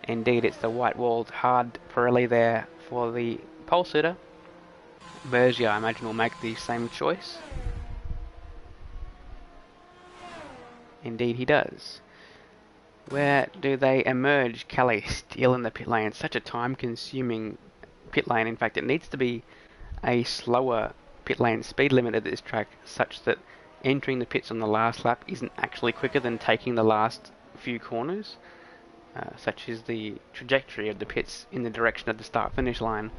Indeed, it's the white-walled hard Pirelli there for the pole sitter. Burzy, I imagine, will make the same choice. Indeed he does. Where do they emerge? Callie still in the pit lane. Such a time-consuming pit lane. In fact, it needs to be a slower pit lane speed limit at this track, such that entering the pits on the last lap isn't actually quicker than taking the last few corners. Such is the trajectory of the pits in the direction of the start-finish line.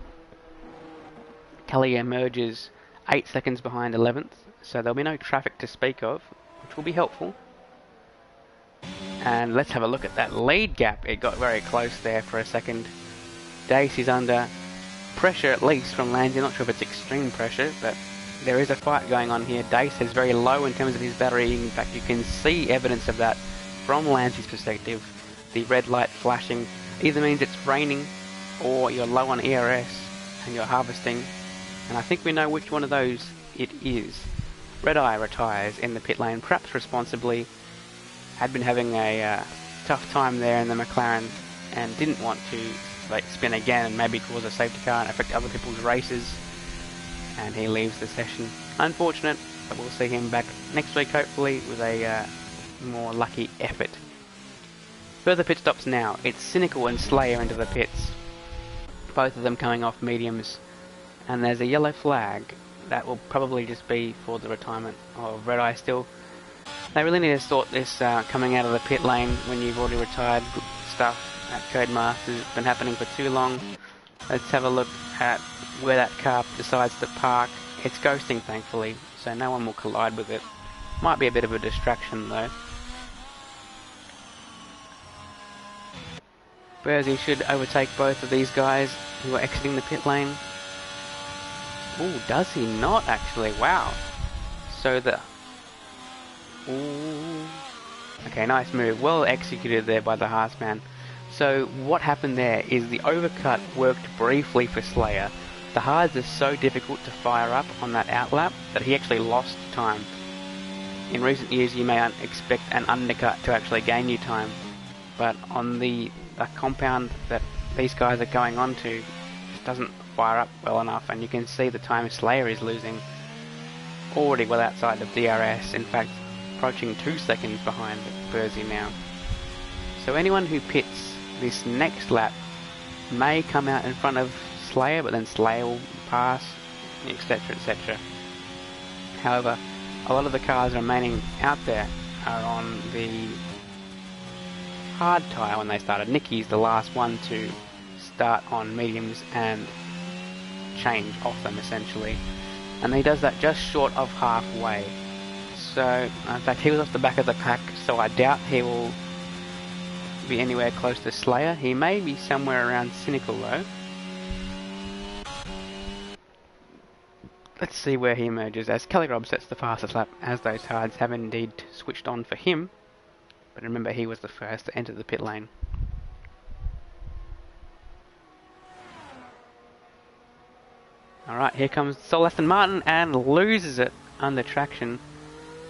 Callie emerges 8 seconds behind 11th, so there'll be no traffic to speak of, which will be helpful. And let's have a look at that lead gap. It got very close there for a second. Dace is under pressure, at least from Landsy. Not sure if it's extreme pressure, but there is a fight going on here. Dace is very low in terms of his battery. In fact, you can see evidence of that from Lancy's perspective. The red light flashing either means it's raining or you're low on ERS and you're harvesting. And I think we know which one of those it is. Red Eye retires in the pit lane, perhaps responsibly. Had been having a tough time there in the McLaren and didn't want to spin again and maybe cause a safety car and affect other people's races. And he leaves the session. Unfortunate, but we'll see him back next week hopefully with a more lucky effort. Further pit stops now. It's Cynical and Slayer into the pits. Both of them coming off mediums. And there's a yellow flag. That will probably just be for the retirement of Red Eye still. They really need to sort this coming out of the pit lane when you've already retired stuff at Codemasters. It's been happening for too long. Let's have a look at where that car decides to park. It's ghosting thankfully, so no one will collide with it. Might be a bit of a distraction though. Bersey should overtake both of these guys who are exiting the pit lane. Ooh, does he not actually? Wow. So the... Ooh. Okay, nice move. Well executed there by the Haasman. So what happened there is the overcut worked briefly for Slayer. The hards are so difficult to fire up on that outlap that he actually lost time. In recent years you may expect an undercut to actually gain you time, but on the compound that these guys are going on to, it doesn't fire up well enough, and you can see the time Slayer is losing. Already well outside of DRS, in fact approaching 2 seconds behind Bersey now. So anyone who pits this next lap may come out in front of Slayer, but then Slayer will pass, etc, etc. However, a lot of the cars remaining out there are on the hard tyre when they started. Nicky's the last one to start on mediums and change off them essentially, and he does that just short of halfway. So in fact he was off the back of the pack, so I doubt he will be anywhere close to Slayer. He may be somewhere around Cynical though. Let's see where he emerges as Kelly Robb sets the fastest lap, as those hards have indeed switched on for him. But remember, he was the first to enter the pit lane. Alright, here comes Sol Aston Martin and loses it under traction.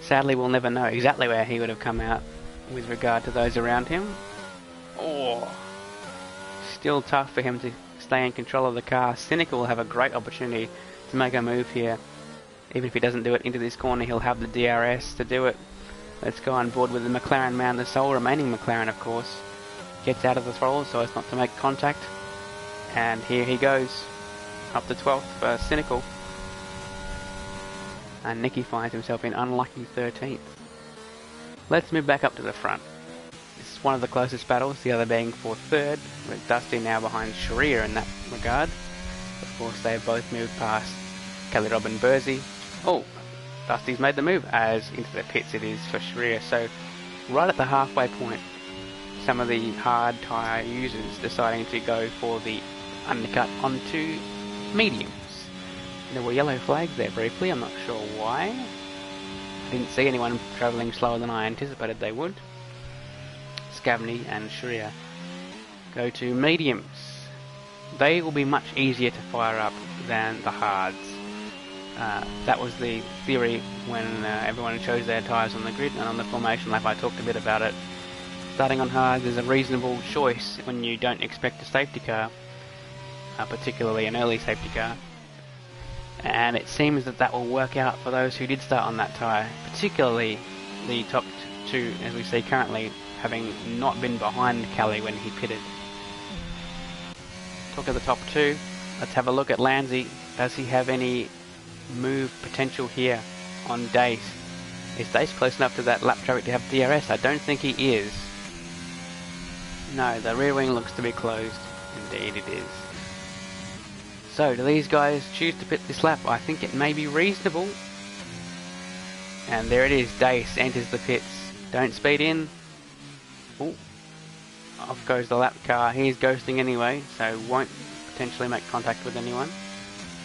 Sadly, we'll never know exactly where he would have come out with regard to those around him. Oh, still tough for him to stay in control of the car. Cynical will have a great opportunity to make a move here. Even if he doesn't do it into this corner, he'll have the DRS to do it. Let's go on board with the McLaren man, the sole remaining McLaren of course. Gets out of the throttle so as not to make contact. And here he goes. Up to 12th for Cynical. And Nicky finds himself in unlucky 13th. Let's move back up to the front. This is one of the closest battles, the other being for third, with Dusty now behind Sharia in that regard. Of course, they've both moved past Kelly Robb and Bersey. Oh, Dusty's made the move, as into the pits it is for Sharia. So, right at the halfway point, some of the hard tyre users deciding to go for the undercut onto mediums. There were yellow flags there briefly, I'm not sure why. I didn't see anyone travelling slower than I anticipated they would. Scavney and Sharia go to mediums. They will be much easier to fire up than the hards. That was the theory when everyone chose their tyres on the grid, and on the formation lap I talked a bit about it. Starting on hards is a reasonable choice when you don't expect a safety car, particularly an early safety car. And it seems that that will work out for those who did start on that tyre, particularly the top two, as we see currently, having not been behind Kelly when he pitted. Talk of the top two, let's have a look at Lanzi. Does he have any move potential here on Dace? Is Dace close enough to that lap traffic to have DRS? I don't think he is. No, the rear wing looks to be closed. Indeed it is. So, do these guys choose to pit this lap? I think it may be reasonable. And there it is, Dace enters the pits. Don't speed in. Ooh. Off goes the lap car. He's ghosting anyway, so won't potentially make contact with anyone.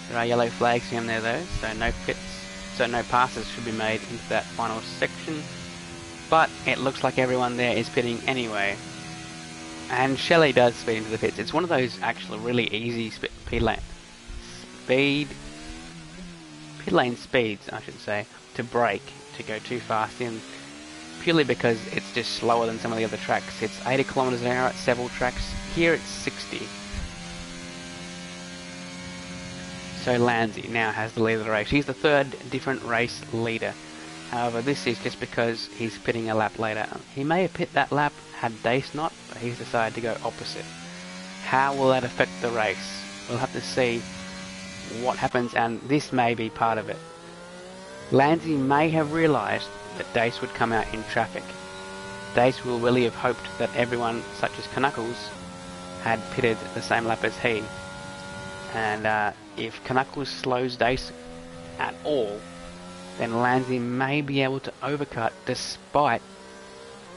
There are yellow flags for him there though, so no pits. so no passes should be made into that final section. But it looks like everyone there is pitting anyway. And Shelley does speed into the pits. It's one of those actually really easy pit lane speeds, I should say, to brake, to go too fast in, purely because it's just slower than some of the other tracks. It's 80 kilometers an hour at several tracks. Here it's 60. So Lanzi now has the lead of the race. He's the third different race leader. However, this is just because he's pitting a lap later. He may have pit that lap had Dace not, but he's decided to go opposite. How will that affect the race? We'll have to see what happens, and this may be part of it. Lanzi may have realised that Dace would come out in traffic. Dace will really have hoped that everyone, such as Knuckles, had pitted the same lap as he. And if Knuckles slows Dace at all, then Lanzi may be able to overcut despite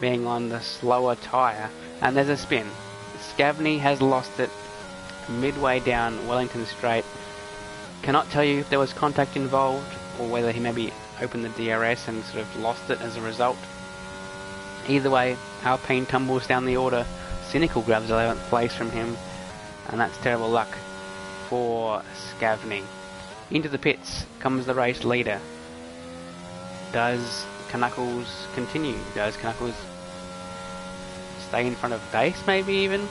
being on the slower tyre. And there's a spin. Scavney has lost it midway down Wellington Straight. Cannot tell you if there was contact involved or whether he maybe opened the DRS and sort of lost it as a result. Either way, Alpine tumbles down the order. Cynical grabs 11th place from him, and that's terrible luck for Scavney. Into the pits comes the race leader. Does Knuckles continue? Does Knuckles stay in front of Dace maybe even?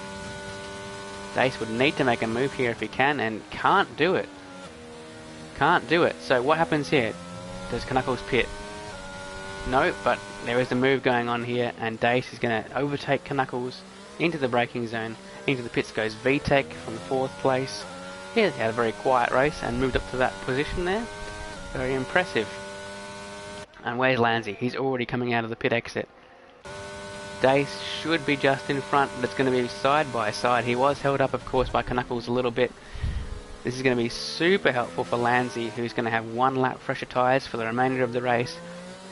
Dace would need to make a move here if he can, and can't do it. Can't do it. So what happens here? Does Knuckles pit? No, but there is a move going on here, and Dace is going to overtake Knuckles into the braking zone. Into the pits goes VTech from 4th place. He had a very quiet race and moved up to that position there. Very impressive. And where's Lanzi? He's already coming out of the pit exit. Dace should be just in front, but it's going to be side by side. He was held up, of course, by Knuckles a little bit. This is going to be super helpful for Lanzi, who's going to have 1 lap fresher tyres for the remainder of the race.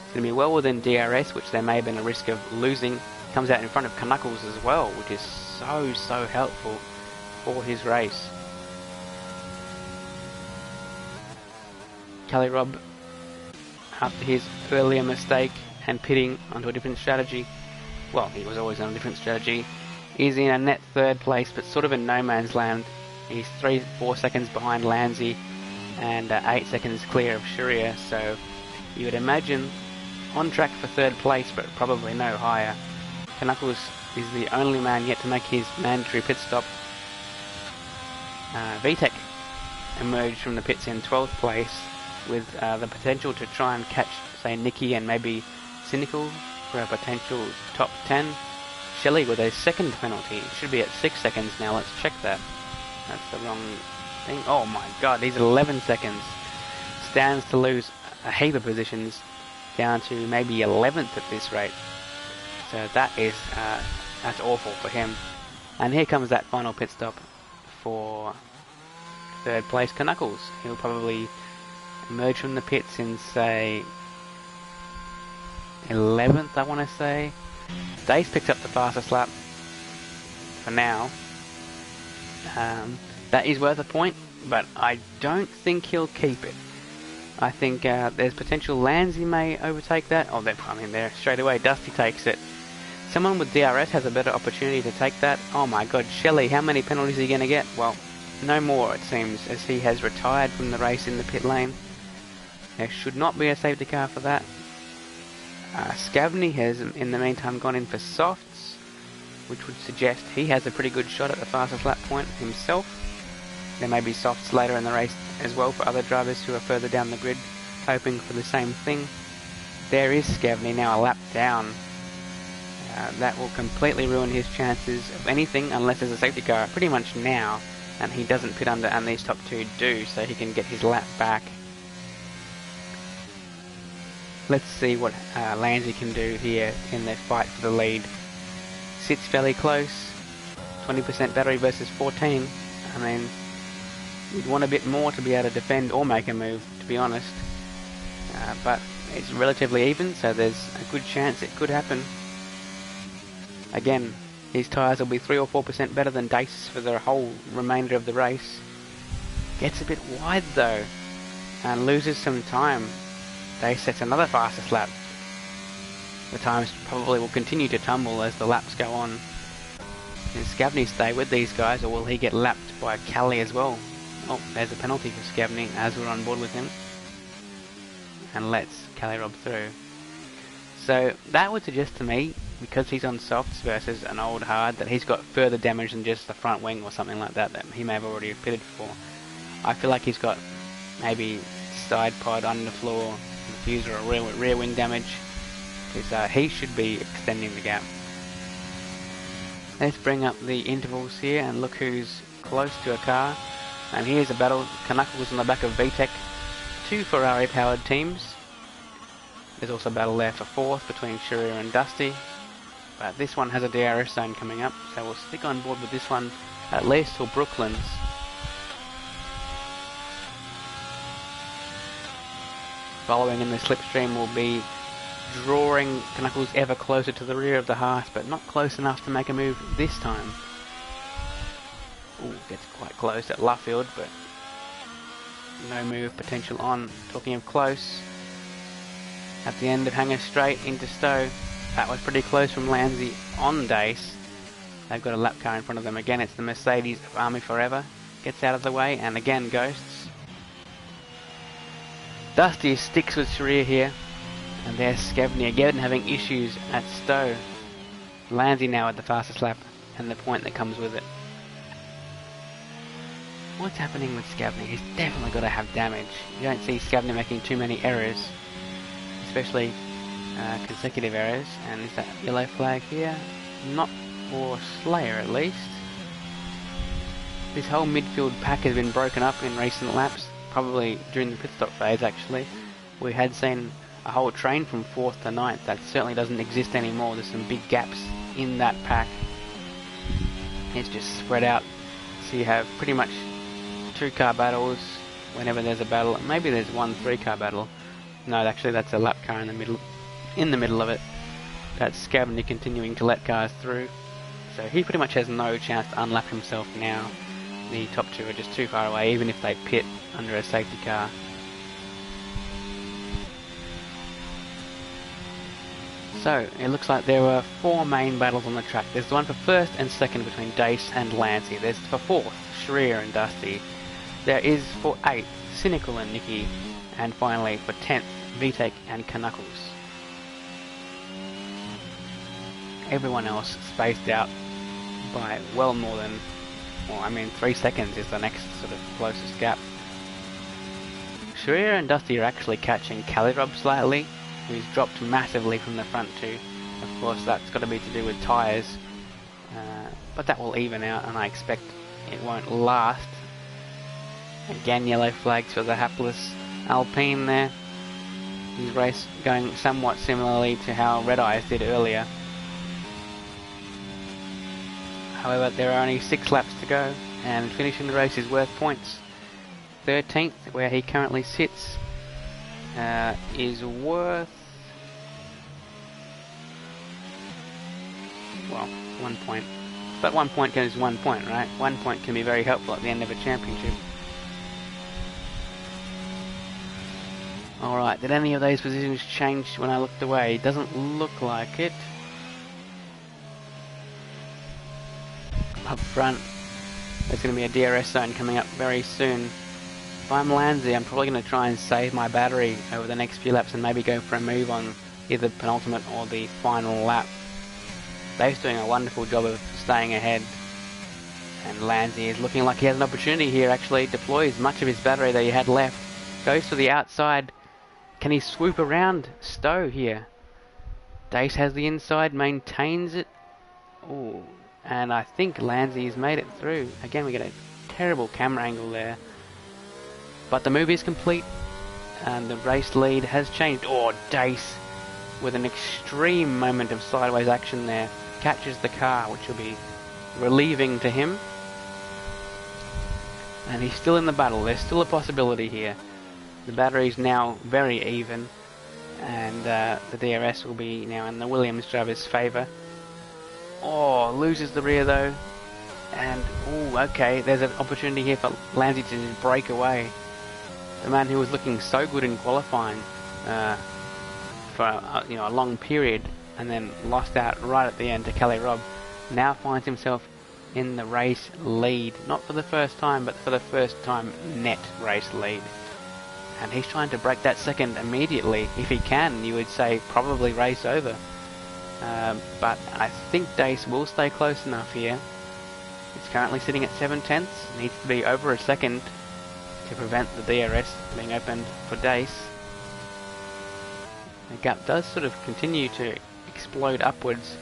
It's going to be well within DRS, which there may have been a risk of losing. Comes out in front of Knuckles as well, which is so helpful for his race. Kelly Robb, after his earlier mistake and pitting onto a different strategy, well, he was always on a different strategy, is in a net 3rd place, but sort of in no man's land. He's 3-4 seconds behind Lanzi and 8 seconds clear of Sharia, so you would imagine on track for 3rd place, but probably no higher. Knuckles is the only man yet to make his mandatory pit stop. VTech emerged from the pits in 12th place with the potential to try and catch, say, Nicky and maybe Cynical for a potential top 10. Shelley with a 2nd penalty. Should be at 6 seconds now. Let's check that. That's the wrong thing. Oh my god, he's at 11 seconds. Stands to lose a heap of positions down to maybe 11th at this rate. So that is, that's awful for him. And here comes that final pit stop for 3rd place Knuckles. He'll probably emerge from the pits in, say, 11th, I want to say. Dace picks up the fastest lap for now. That is worth a point, but I don't think he'll keep it. I think there's potential Lanzi may overtake that. Oh, I mean, there straight away, Dusty takes it. Someone with DRS has a better opportunity to take that. Oh my god, Shelley, how many penalties are you going to get? Well, no more, it seems, as he has retired from the race in the pit lane. There should not be a safety car for that. Scavney has, in the meantime, gone in for softs, which would suggest he has a pretty good shot at the fastest lap point himself. There may be softs later in the race as well for other drivers who are further down the grid, hoping for the same thing. There is Scavney now a lap down. That will completely ruin his chances of anything unless there's a safety car pretty much now, and he doesn't pit under, and these top 2 do, so he can get his lap back. Let's see what Lanzi can do here in their fight for the lead. Sits fairly close, 20% battery versus 14. I mean, you'd want a bit more to be able to defend or make a move, to be honest. But it's relatively even, so there's a good chance it could happen. Again, his tyres will be 3 or 4% better than Dace's for the whole remainder of the race. Gets a bit wide though, and loses some time. Dace sets another fastest lap. The times probably will continue to tumble as the laps go on. Can Scavney stay with these guys, or will he get lapped by Callie as well? Oh, there's a penalty for Scavney as we're on board with him. And lets Callie Rob through. So that would suggest to me, because he's on softs versus an old hard, that he's got further damage than just the front wing or something like that he may have already pitted for. I feel like he's got maybe side pod, underfloor, diffuser or rear wing damage. Because he should be extending the gap. Let's bring up the intervals here and look who's close to a car. And here's a battle. Knuckles on the back of VTEC. 2 Ferrari powered teams. There's also a battle there for 4th between Sharir and Dusty. But this one has a DRS zone coming up, so we'll stick on board with this one at least till Brooklands. Following in the slipstream will be drawing Knuckles ever closer to the rear of the Haas, but not close enough to make a move this time. Ooh, gets quite close at Luffield, but no move potential on. Talking of close, at the end of Hanger Straight into Stowe, that was pretty close from Landsey on Dace. They've got a lap car in front of them again. It's the Mercedes of Army Forever. Gets out of the way, and again Ghosts. Dusty sticks with Sharir here. And there's Scavney again having issues at Stowe. Landsey now at the fastest lap, and the point that comes with it. What's happening with Scavney? He's definitely got to have damage. You don't see Scavney making too many errors, especially consecutive errors. And is that yellow flag here? Not for Slayer at least. This whole midfield pack has been broken up in recent laps, probably during the pit stop phase actually. We had seen a whole train from 4th to 9th. That certainly doesn't exist anymore. There's some big gaps in that pack. It's just spread out, so you have pretty much 2 car battles whenever there's a battle. Maybe there's 1 3-car battle. No, actually that's a lap car in the middle of it. That's Scavney continuing to let cars through, so he pretty much has no chance to unlap himself now. The top 2 are just too far away, even if they pit under a safety car. So, it looks like there were 4 main battles on the track. There's the one for 1st and 2nd between Dace and Landsey. There's for 4th, Sharir and Dusty. There is for 8th, Cynical and Nikki. And finally, for 10th, VTEC and Knuckles. Everyone else spaced out by well more than, well, I mean 3 seconds is the next sort of closest gap. Sharir and Dusty are actually catching Calirub slightly, who's dropped massively from the front 2. Of course that's got to be to do with tyres, but that will even out, and I expect it won't last. Again yellow flags for the hapless Alpine there. His race going somewhat similarly to how Red Eyes did earlier. However, there are only 6 laps to go, and finishing the race is worth points. 13th, where he currently sits, is worth, well, 1 point. But 1 point goes 1 point, right? 1 point can be very helpful at the end of a championship. Alright, did any of those positions change when I looked away? Doesn't look like it. Up front, there's going to be a DRS zone coming up very soon. If I'm Landsey, I'm probably going to try and save my battery over the next few laps and maybe go for a move on either penultimate or the final lap. Dave's doing a wonderful job of staying ahead, and Landsey is looking like he has an opportunity here. Actually deploys much of his battery that he had left, goes to the outside. Can he swoop around Stowe here? Dace has the inside, maintains it. Ooh, and I think Landsey has made it through. Again, we get a terrible camera angle there. But the move is complete, and the race lead has changed. Oh, Dace, with an extreme moment of sideways action there, catches the car, which will be relieving to him. And he's still in the battle. There's still a possibility here. The battery's now very even, and the DRS will be now in the Williams driver's favour. Oh, loses the rear though, and oh, okay, there's an opportunity here for Landsey to break away. The man who was looking so good in qualifying, for a long period, and then lost out right at the end to Kelly Robb. Now finds himself in the race lead, not for the first time, but for the first time net race lead. And he's trying to break that second immediately. If he can, you would say probably race over. But I think Dace will stay close enough here. It's currently sitting at 7/10. Needs to be over a second to prevent the DRS being opened for Dace. The gap does sort of continue to explode upwards,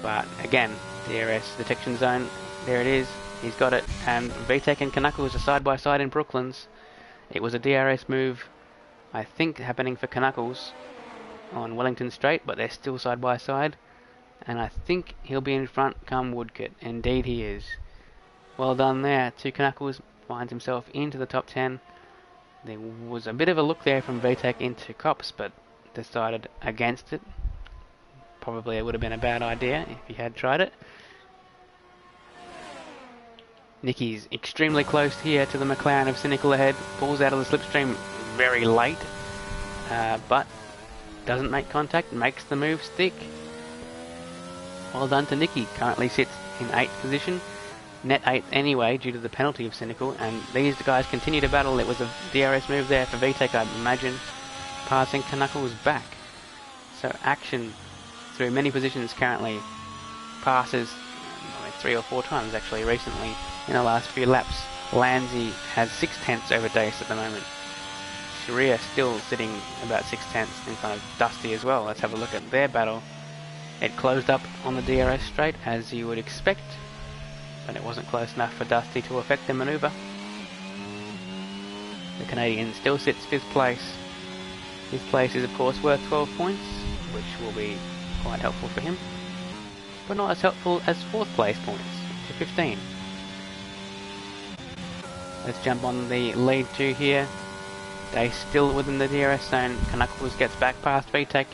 but again, DRS detection zone, there it is, he's got it, and VTEC and Knuckles are side by side in Brooklands. It was a DRS move, I think, happening for Knuckles on Wellington Straight, but they're still side by side, and I think he'll be in front come Woodcote. Indeed he is. Well done there to Knuckles, finds himself into the top 10. There was a bit of a look there from VTEC into Cops, but decided against it. Probably it would have been a bad idea if he had tried it. Nicky's extremely close here to the McLaren of Cynical ahead, pulls out of the slipstream very late, but doesn't make contact, makes the move stick. Well done to Nicky, currently sits in 8th position, net 8th anyway due to the penalty of Cynical, and these guys continue to battle. It was a DRS move there for VTEC, I imagine, passing Knuckles back. So action through many positions currently. Passes 3 or 4 times actually recently in the last few laps. Lanzi has 6/10 over Dace at the moment. Sharia still sitting about 6/10 in front of Dusty as well. Let's have a look at their battle. It closed up on the DRS straight as you would expect, but it wasn't close enough for Dusty to affect the manoeuvre. The Canadian still sits 5th place. His place is of course worth 12 points, which will be quite helpful for him, but not as helpful as 4th place points, to 15. Let's jump on the lead 2 here. Dace still within the DRS zone. Knuckles gets back past VTEC.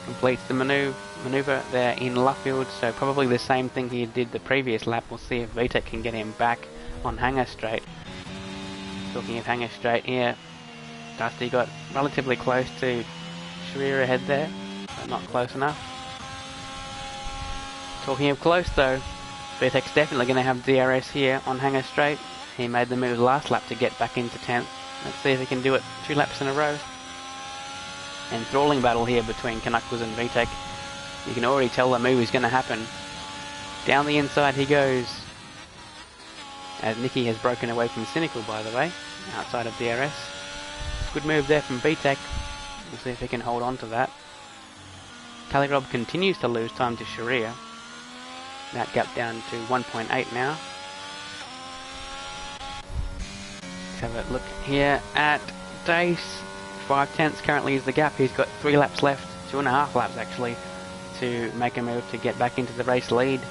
Completes the manoeuvre there in Luffield, so probably the same thing he did the previous lap. We'll see if VTEC can get him back on Hanger Straight. Talking of Hanger Straight here, Dusty got relatively close to Sharir ahead there, but not close enough. Talking of close though, VTEC's definitely going to have DRS here on Hanger Straight. He made the move last lap to get back into 10th. Let's see if he can do it 2 laps in a row. Enthralling battle here between Knuckles and VTEC. You can already tell the move is going to happen. Down the inside he goes, as Nicky has broken away from Cynical, by the way, outside of DRS. Good move there from VTEC. We'll see if he can hold on to that. Kelly Robb continues to lose time to Sharia. That gap down to 1.8 now. Let's have a look here at Dace. 5/10 currently is the gap. He's got 3 laps left, 2.5 laps actually, to make a move to get back into the race lead,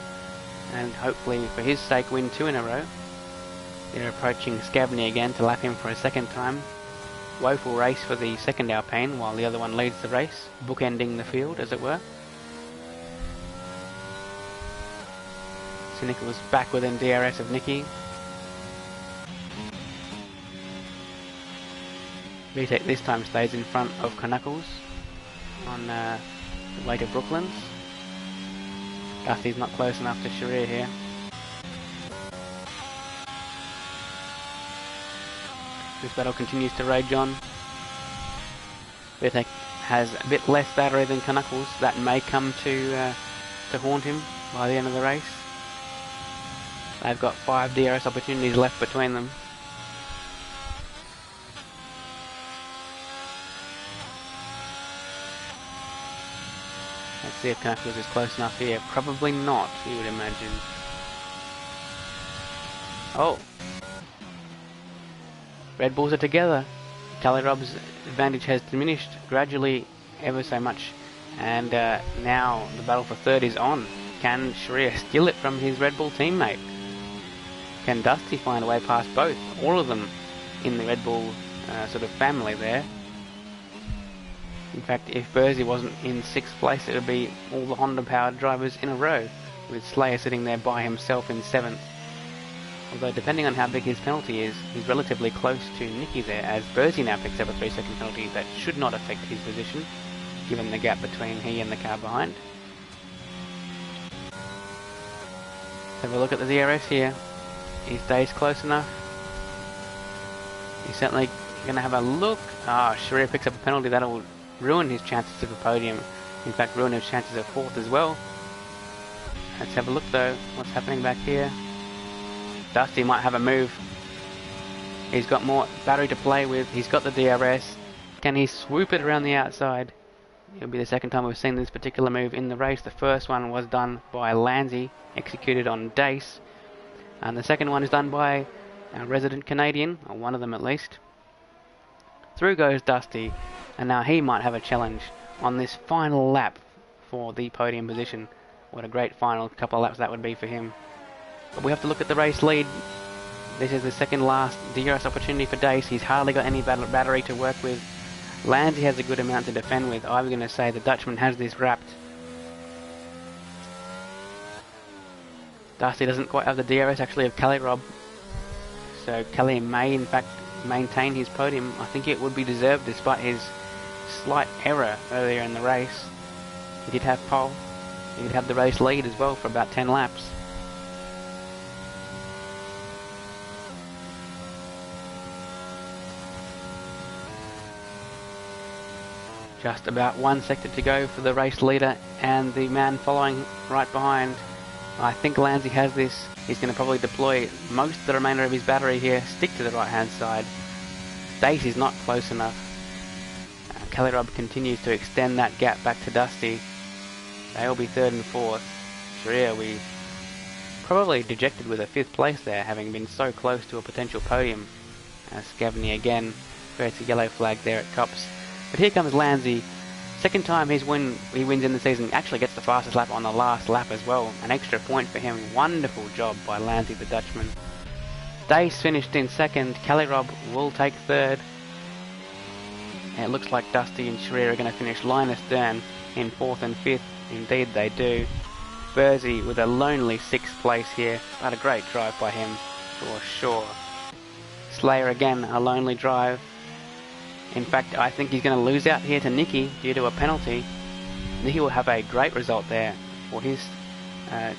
and hopefully for his sake win 2 in a row. They're approaching Scavney again to lap him for a second time. Woeful race for the second Alpine, while the other one leads the race, bookending the field as it were. Cynical's back within DRS of Nicky. VTEC this time stays in front of Knuckles on the way to Brooklands. Dusty's not close enough to Sharir here. This battle continues to rage on. VTEC has a bit less battery than Knuckles. That may come to haunt him by the end of the race. They've got 5 DRS opportunities left between them. Let's see if Knuckles is close enough here. Probably not, you would imagine. Oh! Red Bulls are together. Kelly Robb's advantage has diminished gradually ever so much, and now the battle for 3rd is on. Can Sharia steal it from his Red Bull teammate? Can Dusty find a way past both? All of them in the Red Bull sort of family there. In fact, if Bursey wasn't in 6th place, it would be all the Honda-powered drivers in a row, with Slayer sitting there by himself in 7th. Although depending on how big his penalty is, he's relatively close to Nicky there, as Bursey now picks up a 3-second penalty that should not affect his position, given the gap between he and the car behind. Let's have a look at the DRS here. He stays close enough. He's certainly going to have a look. Sharia picks up a penalty that'll ruin his chances of a podium. In fact, ruin his chances of 4th as well. Let's have a look though, what's happening back here. Dusty might have a move. He's got more battery to play with. He's got the DRS. Can he swoop it around the outside? It'll be the second time we've seen this particular move in the race. The first one was done by Lanzi, executed on Dace. And the second one is done by a resident Canadian, or one of them at least. Through goes Dusty, and now he might have a challenge on this final lap for the podium position. What a great final couple of laps that would be for him. But we have to look at the race lead. This is the second last DRS opportunity for Dace. He's hardly got any battery to work with. Lanzi has a good amount to defend with. I'm going to say the Dutchman has this wrapped. Dusty doesn't quite have the DRS actually of Kelly Rob. So Kelly may in fact maintain his podium. I think it would be deserved despite his slight error earlier in the race. He did have pole. He did have the race lead as well for about 10 laps. Just about 1 sector to go for the race leader and the man following right behind. I think Lanzi has this. He's going to probably deploy most of the remainder of his battery here, stick to the right hand side. Dace is not close enough. Kelly Rob continues to extend that gap back to Dusty. They'll be 3rd and 4th. Sharia will be probably dejected with a 5th place there, having been so close to a potential podium. Scavney again creates a yellow flag there at Cops. But here comes Lanzi. Second time he wins in the season. Actually gets the fastest lap on the last lap as well. An extra point for him. Wonderful job by Lanzi the Dutchman. Dace finished in 2nd. Kelly Rob will take 3rd. And it looks like Dusty and Sharia are going to finish line astern in 4th and 5th. Indeed they do. Bursey with a lonely 6th place here. But a great drive by him for sure. Slayer again, a lonely drive. In fact, I think he's going to lose out here to Nicky due to a penalty. Nicky will have a great result there for his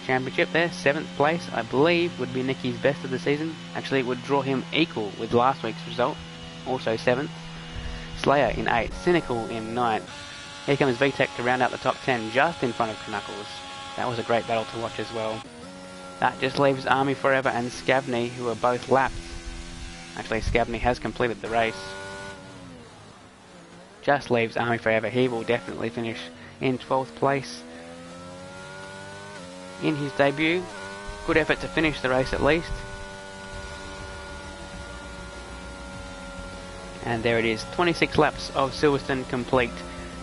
championship there. 7th place, I believe, would be Nicky's best of the season. Actually, it would draw him equal with last week's result. Also 7th. Slayer in 8th. Cynical in 9th. Here comes VTech to round out the top 10 just in front of Knuckles. That was a great battle to watch as well. That just leaves Army Forever and Scavney, who are both lapped. Actually, Scavney has completed the race. Just leaves Army Forever. He will definitely finish in 12th place in his debut. Good effort to finish the race at least. And there it is, 26 laps of Silverstone complete.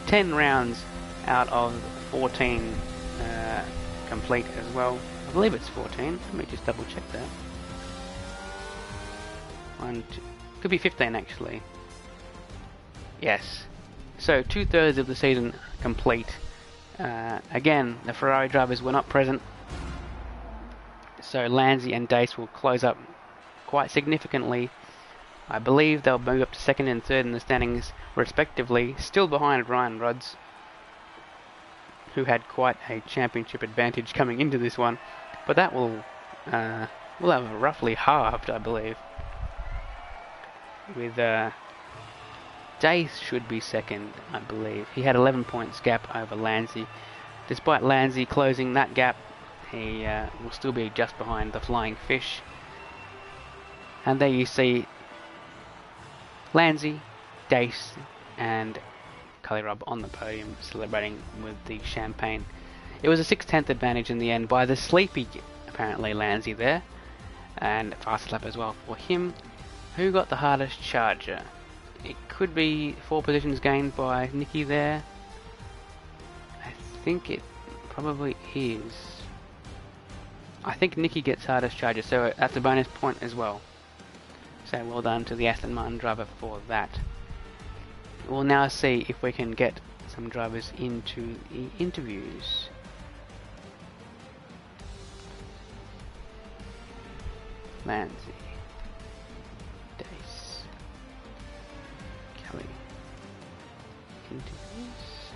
10 rounds out of 14 complete as well. I believe it's 14. Let me just double check that. Could be 15 actually. Yes. So 2/3 of the season complete. Again, the Ferrari drivers were not present. So Lanzi and Dace will close up quite significantly. I believe they'll move up to 2nd and 3rd in the standings respectively, still behind Ryan Rodds, who had quite a championship advantage coming into this one. But that will have roughly halved, I believe. With Dace should be 2nd, I believe. He had 11 points gap over Lanzi. Despite Lanzi closing that gap, he will still be just behind the Flying Fish. And there you see Lanzi, Dace and Kelly Rob on the podium celebrating with the champagne. It was a 6/10 advantage in the end by the sleepy, apparently, Lanzi there. And fastest lap as well for him. Who got the hardest charger? It could be 4 positions gained by Nicky there. I think it probably is. I think Nicky gets hardest charger, so that's a bonus point as well. So well done to the Aston Martin driver for that. We'll now see if we can get some drivers into the interviews. Lancy, Dace, Kelly. Interviews.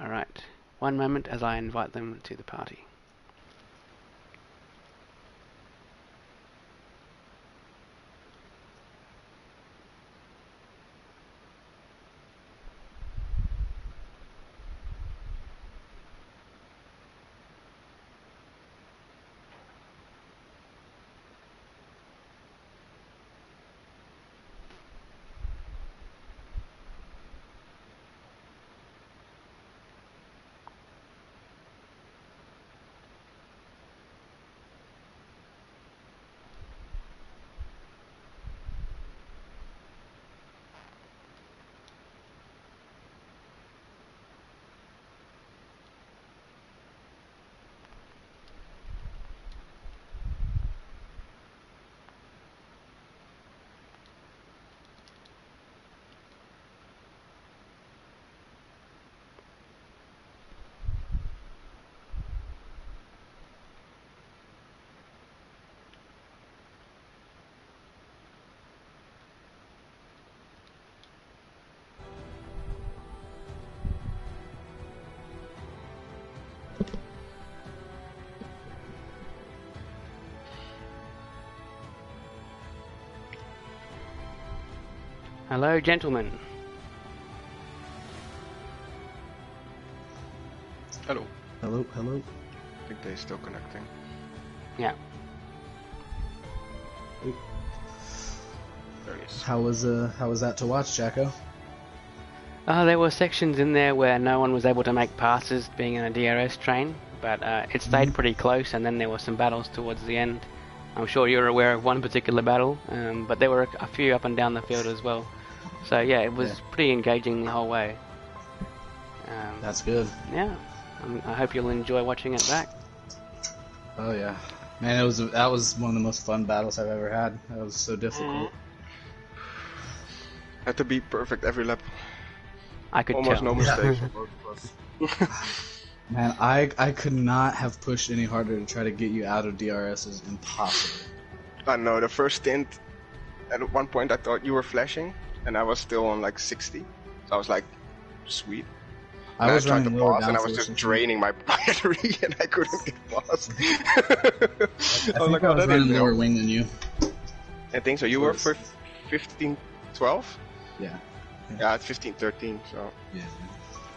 Alright, one moment as I invite them to the party. Hello, gentlemen. Hello. Hello, hello. I think they're still connecting. Yeah. There he is. How was that to watch, Jacko? There were sections in there where no one was able to make passes being in a DRS train, but it stayed pretty close, and then there were some battles towards the end. I'm sure you're aware of one particular battle, but there were a few up and down the field as well. So yeah, it was pretty engaging the whole way. That's good. Yeah, I hope you'll enjoy watching it back. Oh yeah, man, that was one of the most fun battles I've ever had. That was so difficult. Had to be perfect every lap. I could Almost tell. no mistakes for both of us. Man, I could not have pushed any harder to try to get you out of DRS. Is impossible. I know, the first stint, at one point I thought you were flashing, and I was still on like 60. So I was like, sweet. I was tried to running lower pause, and I was downforce just and- draining my battery, and I couldn't get past. I think I was running lower wing than you. I think so. You were for 15, 12? Yeah. Yeah, it's 15, 13, so Yeah.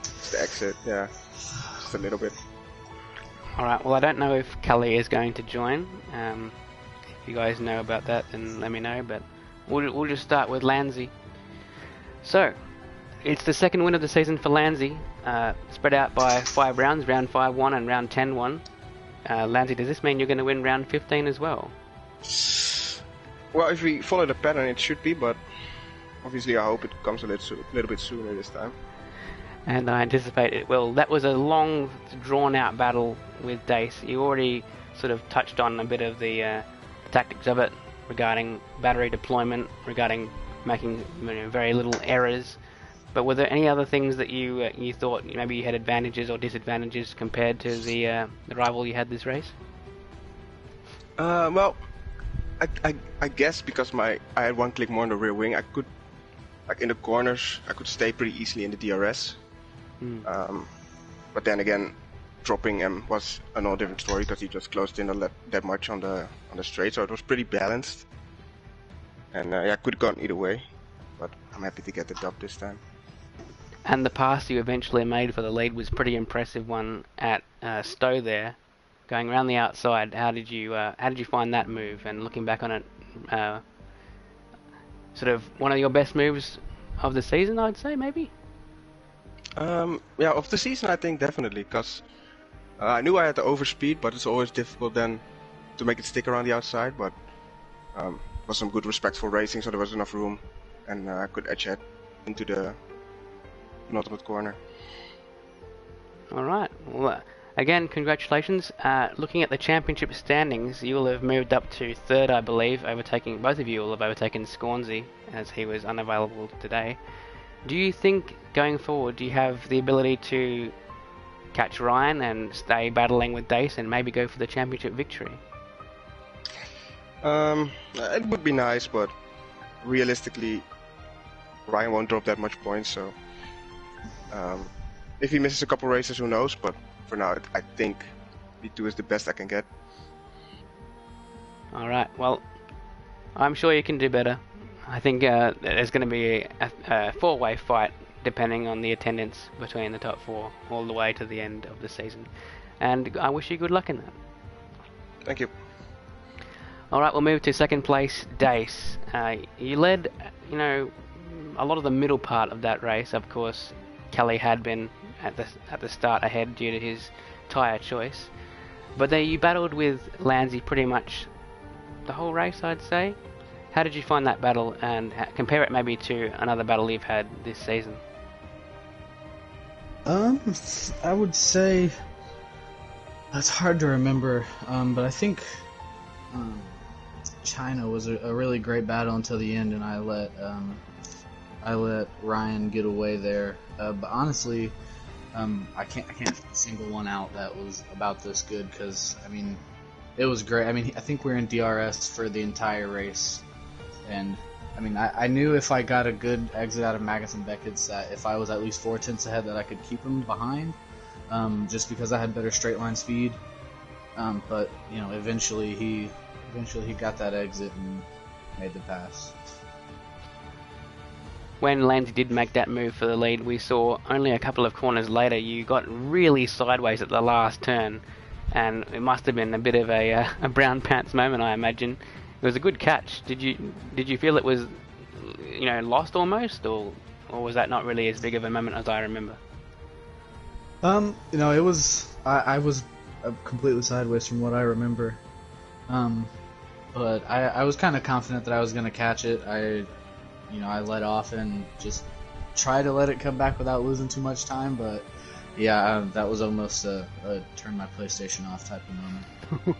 it's the exit, yeah. Just a little bit. Alright, well I don't know if Kelly is going to join. If you guys know about that, then let me know, but we'll just start with Lanzi. So, it's the second win of the season for Lanzi, spread out by 5 rounds, round 5 won and round 10 won. Lanzi, does this mean you're going to win round 15 as well? Well, if we follow the pattern, it should be, but obviously I hope it comes a little bit sooner this time. And I anticipate it will. That was a long, drawn-out battle with Dace. You already sort of touched on a bit of the tactics of it, regarding battery deployment, regarding making very little errors. But were there any other things that you thought maybe you had advantages or disadvantages compared to the rival you had this race? Well, I guess because I had one click more on the rear wing, I could, like in the corners, I could stay pretty easily in the DRS. But then again, dropping him was an all different story because he just closed in that much on the straight, so it was pretty balanced. And yeah, could have gone either way, but I'm happy to get the dub this time. And the pass you eventually made for the lead was a pretty impressive one at Stowe there, going around the outside. How did you find that move? And looking back on it, sort of one of your best moves of the season, I'd say, maybe. Yeah, of the season I think definitely, because I knew I had to overspeed, but it's always difficult then to make it stick around the outside. But was some good respectful racing, so there was enough room, and I could edge head into the penultimate corner. All right. Well, again, congratulations. Looking at the championship standings, you will have moved up to third, I believe, overtaking both of you will have overtaken Scornsy, as he was unavailable today. Do you think, going forward, do you have the ability to catch Ryan and stay battling with Dace and maybe go for the championship victory? It would be nice, but realistically, Ryan won't drop that much points. So, if he misses a couple races, who knows? But for now, I think B2 is the best I can get. Alright, well, I'm sure you can do better. I think there's going to be a four-way fight depending on the attendance between the top four all the way to the end of the season. And I wish you good luck in that. Thank you. Alright, we'll move to second place, Dace. You led, a lot of the middle part of that race. Of course, Kelly had been at the start ahead due to his tyre choice. But then you battled with Lanzi pretty much the whole race, I'd say. How did you find that battle, and compare it maybe to another battle you've had this season? I would say it's hard to remember, but I think China was a really great battle until the end, and I let Ryan get away there. But honestly, I can't single one out that was about this good, because I mean, it was great. I mean, I think we were in DRS for the entire race, and I mean, I knew if I got a good exit out of Magus and Beckett's, that if I was at least 4 tenths ahead, that I could keep him behind, just because I had better straight line speed. But eventually he got that exit and made the pass. When Lanzi did make that move for the lead, we saw only a couple of corners later you got really sideways at the last turn, and it must have been a bit of a brown pants moment, I imagine. It was a good catch. Did you feel it was lost almost, or was that not really as big of a moment as I remember? It was. I was completely sideways from what I remember. But I was kind of confident that I was going to catch it. I let off and just try to let it come back without losing too much time. But yeah, that was almost a turn my PlayStation off type of moment.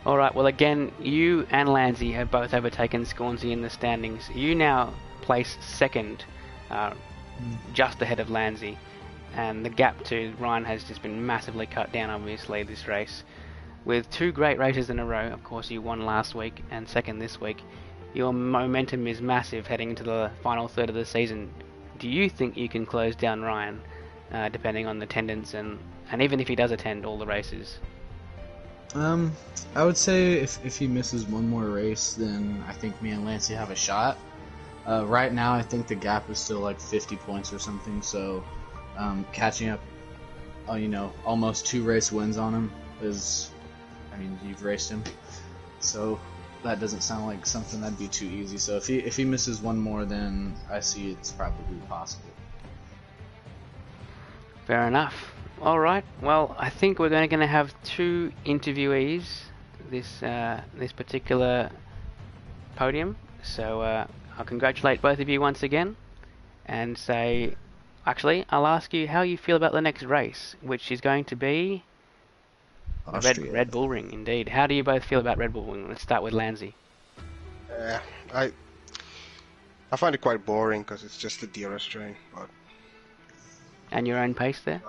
Alright, well again, you and Lanzi have both overtaken Scornsy in the standings. You now place second, just ahead of Lanzi, and the gap to Ryan has just been massively cut down, obviously, this race. With 2 great races in a row, of course you won last week and second this week, your momentum is massive heading into the final third of the season. Do you think you can close down Ryan, depending on the attendance and even if he does attend all the races? I would say if he misses one more race, then I think me and Lancey have a shot. Right now, I think the gap is still like 50 points or something, so catching up, almost 2 race wins on him is, I mean, you've raced him, so that doesn't sound like something that'd be too easy. So if he misses one more, then I see it's probably possible. Fair enough. Alright, well, I think we're going to have 2 interviewees this particular podium. So I'll congratulate both of you once again and say, actually, I'll ask you how you feel about the next race, which is going to be Red Bull Ring, indeed. How do you both feel about Red Bull Ring? Let's start with Lanzi. I find it quite boring because it's just a DRS train. But and your own pace there?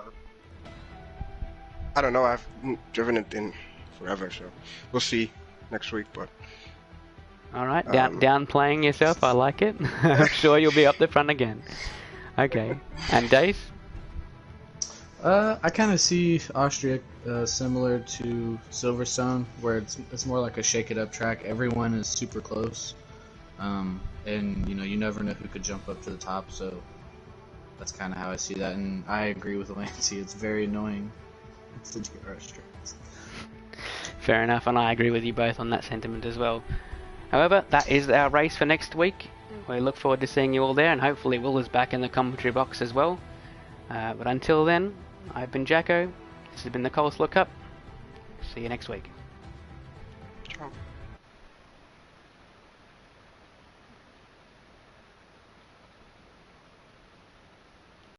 I don't know, I've driven it in forever, so we'll see next week. But alright, downplaying yourself, I like it. I'm sure you'll be up the front again. Okay, and Dave? I kind of see Austria similar to Silverstone, where it's more like a shake-it-up track. Everyone is super close, and you never know who could jump up to the top, so that's kind of how I see that, and I agree with Lancey, it's very annoying. It's the DRS tracks. Fair enough, and I agree with you both on that sentiment as well. However, that is our race for next week. We look forward to seeing you all there, and hopefully Will is back in the commentary box as well. But until then, I've been Jacko, this has been the Coleslaw Cup. See you next week. ciao.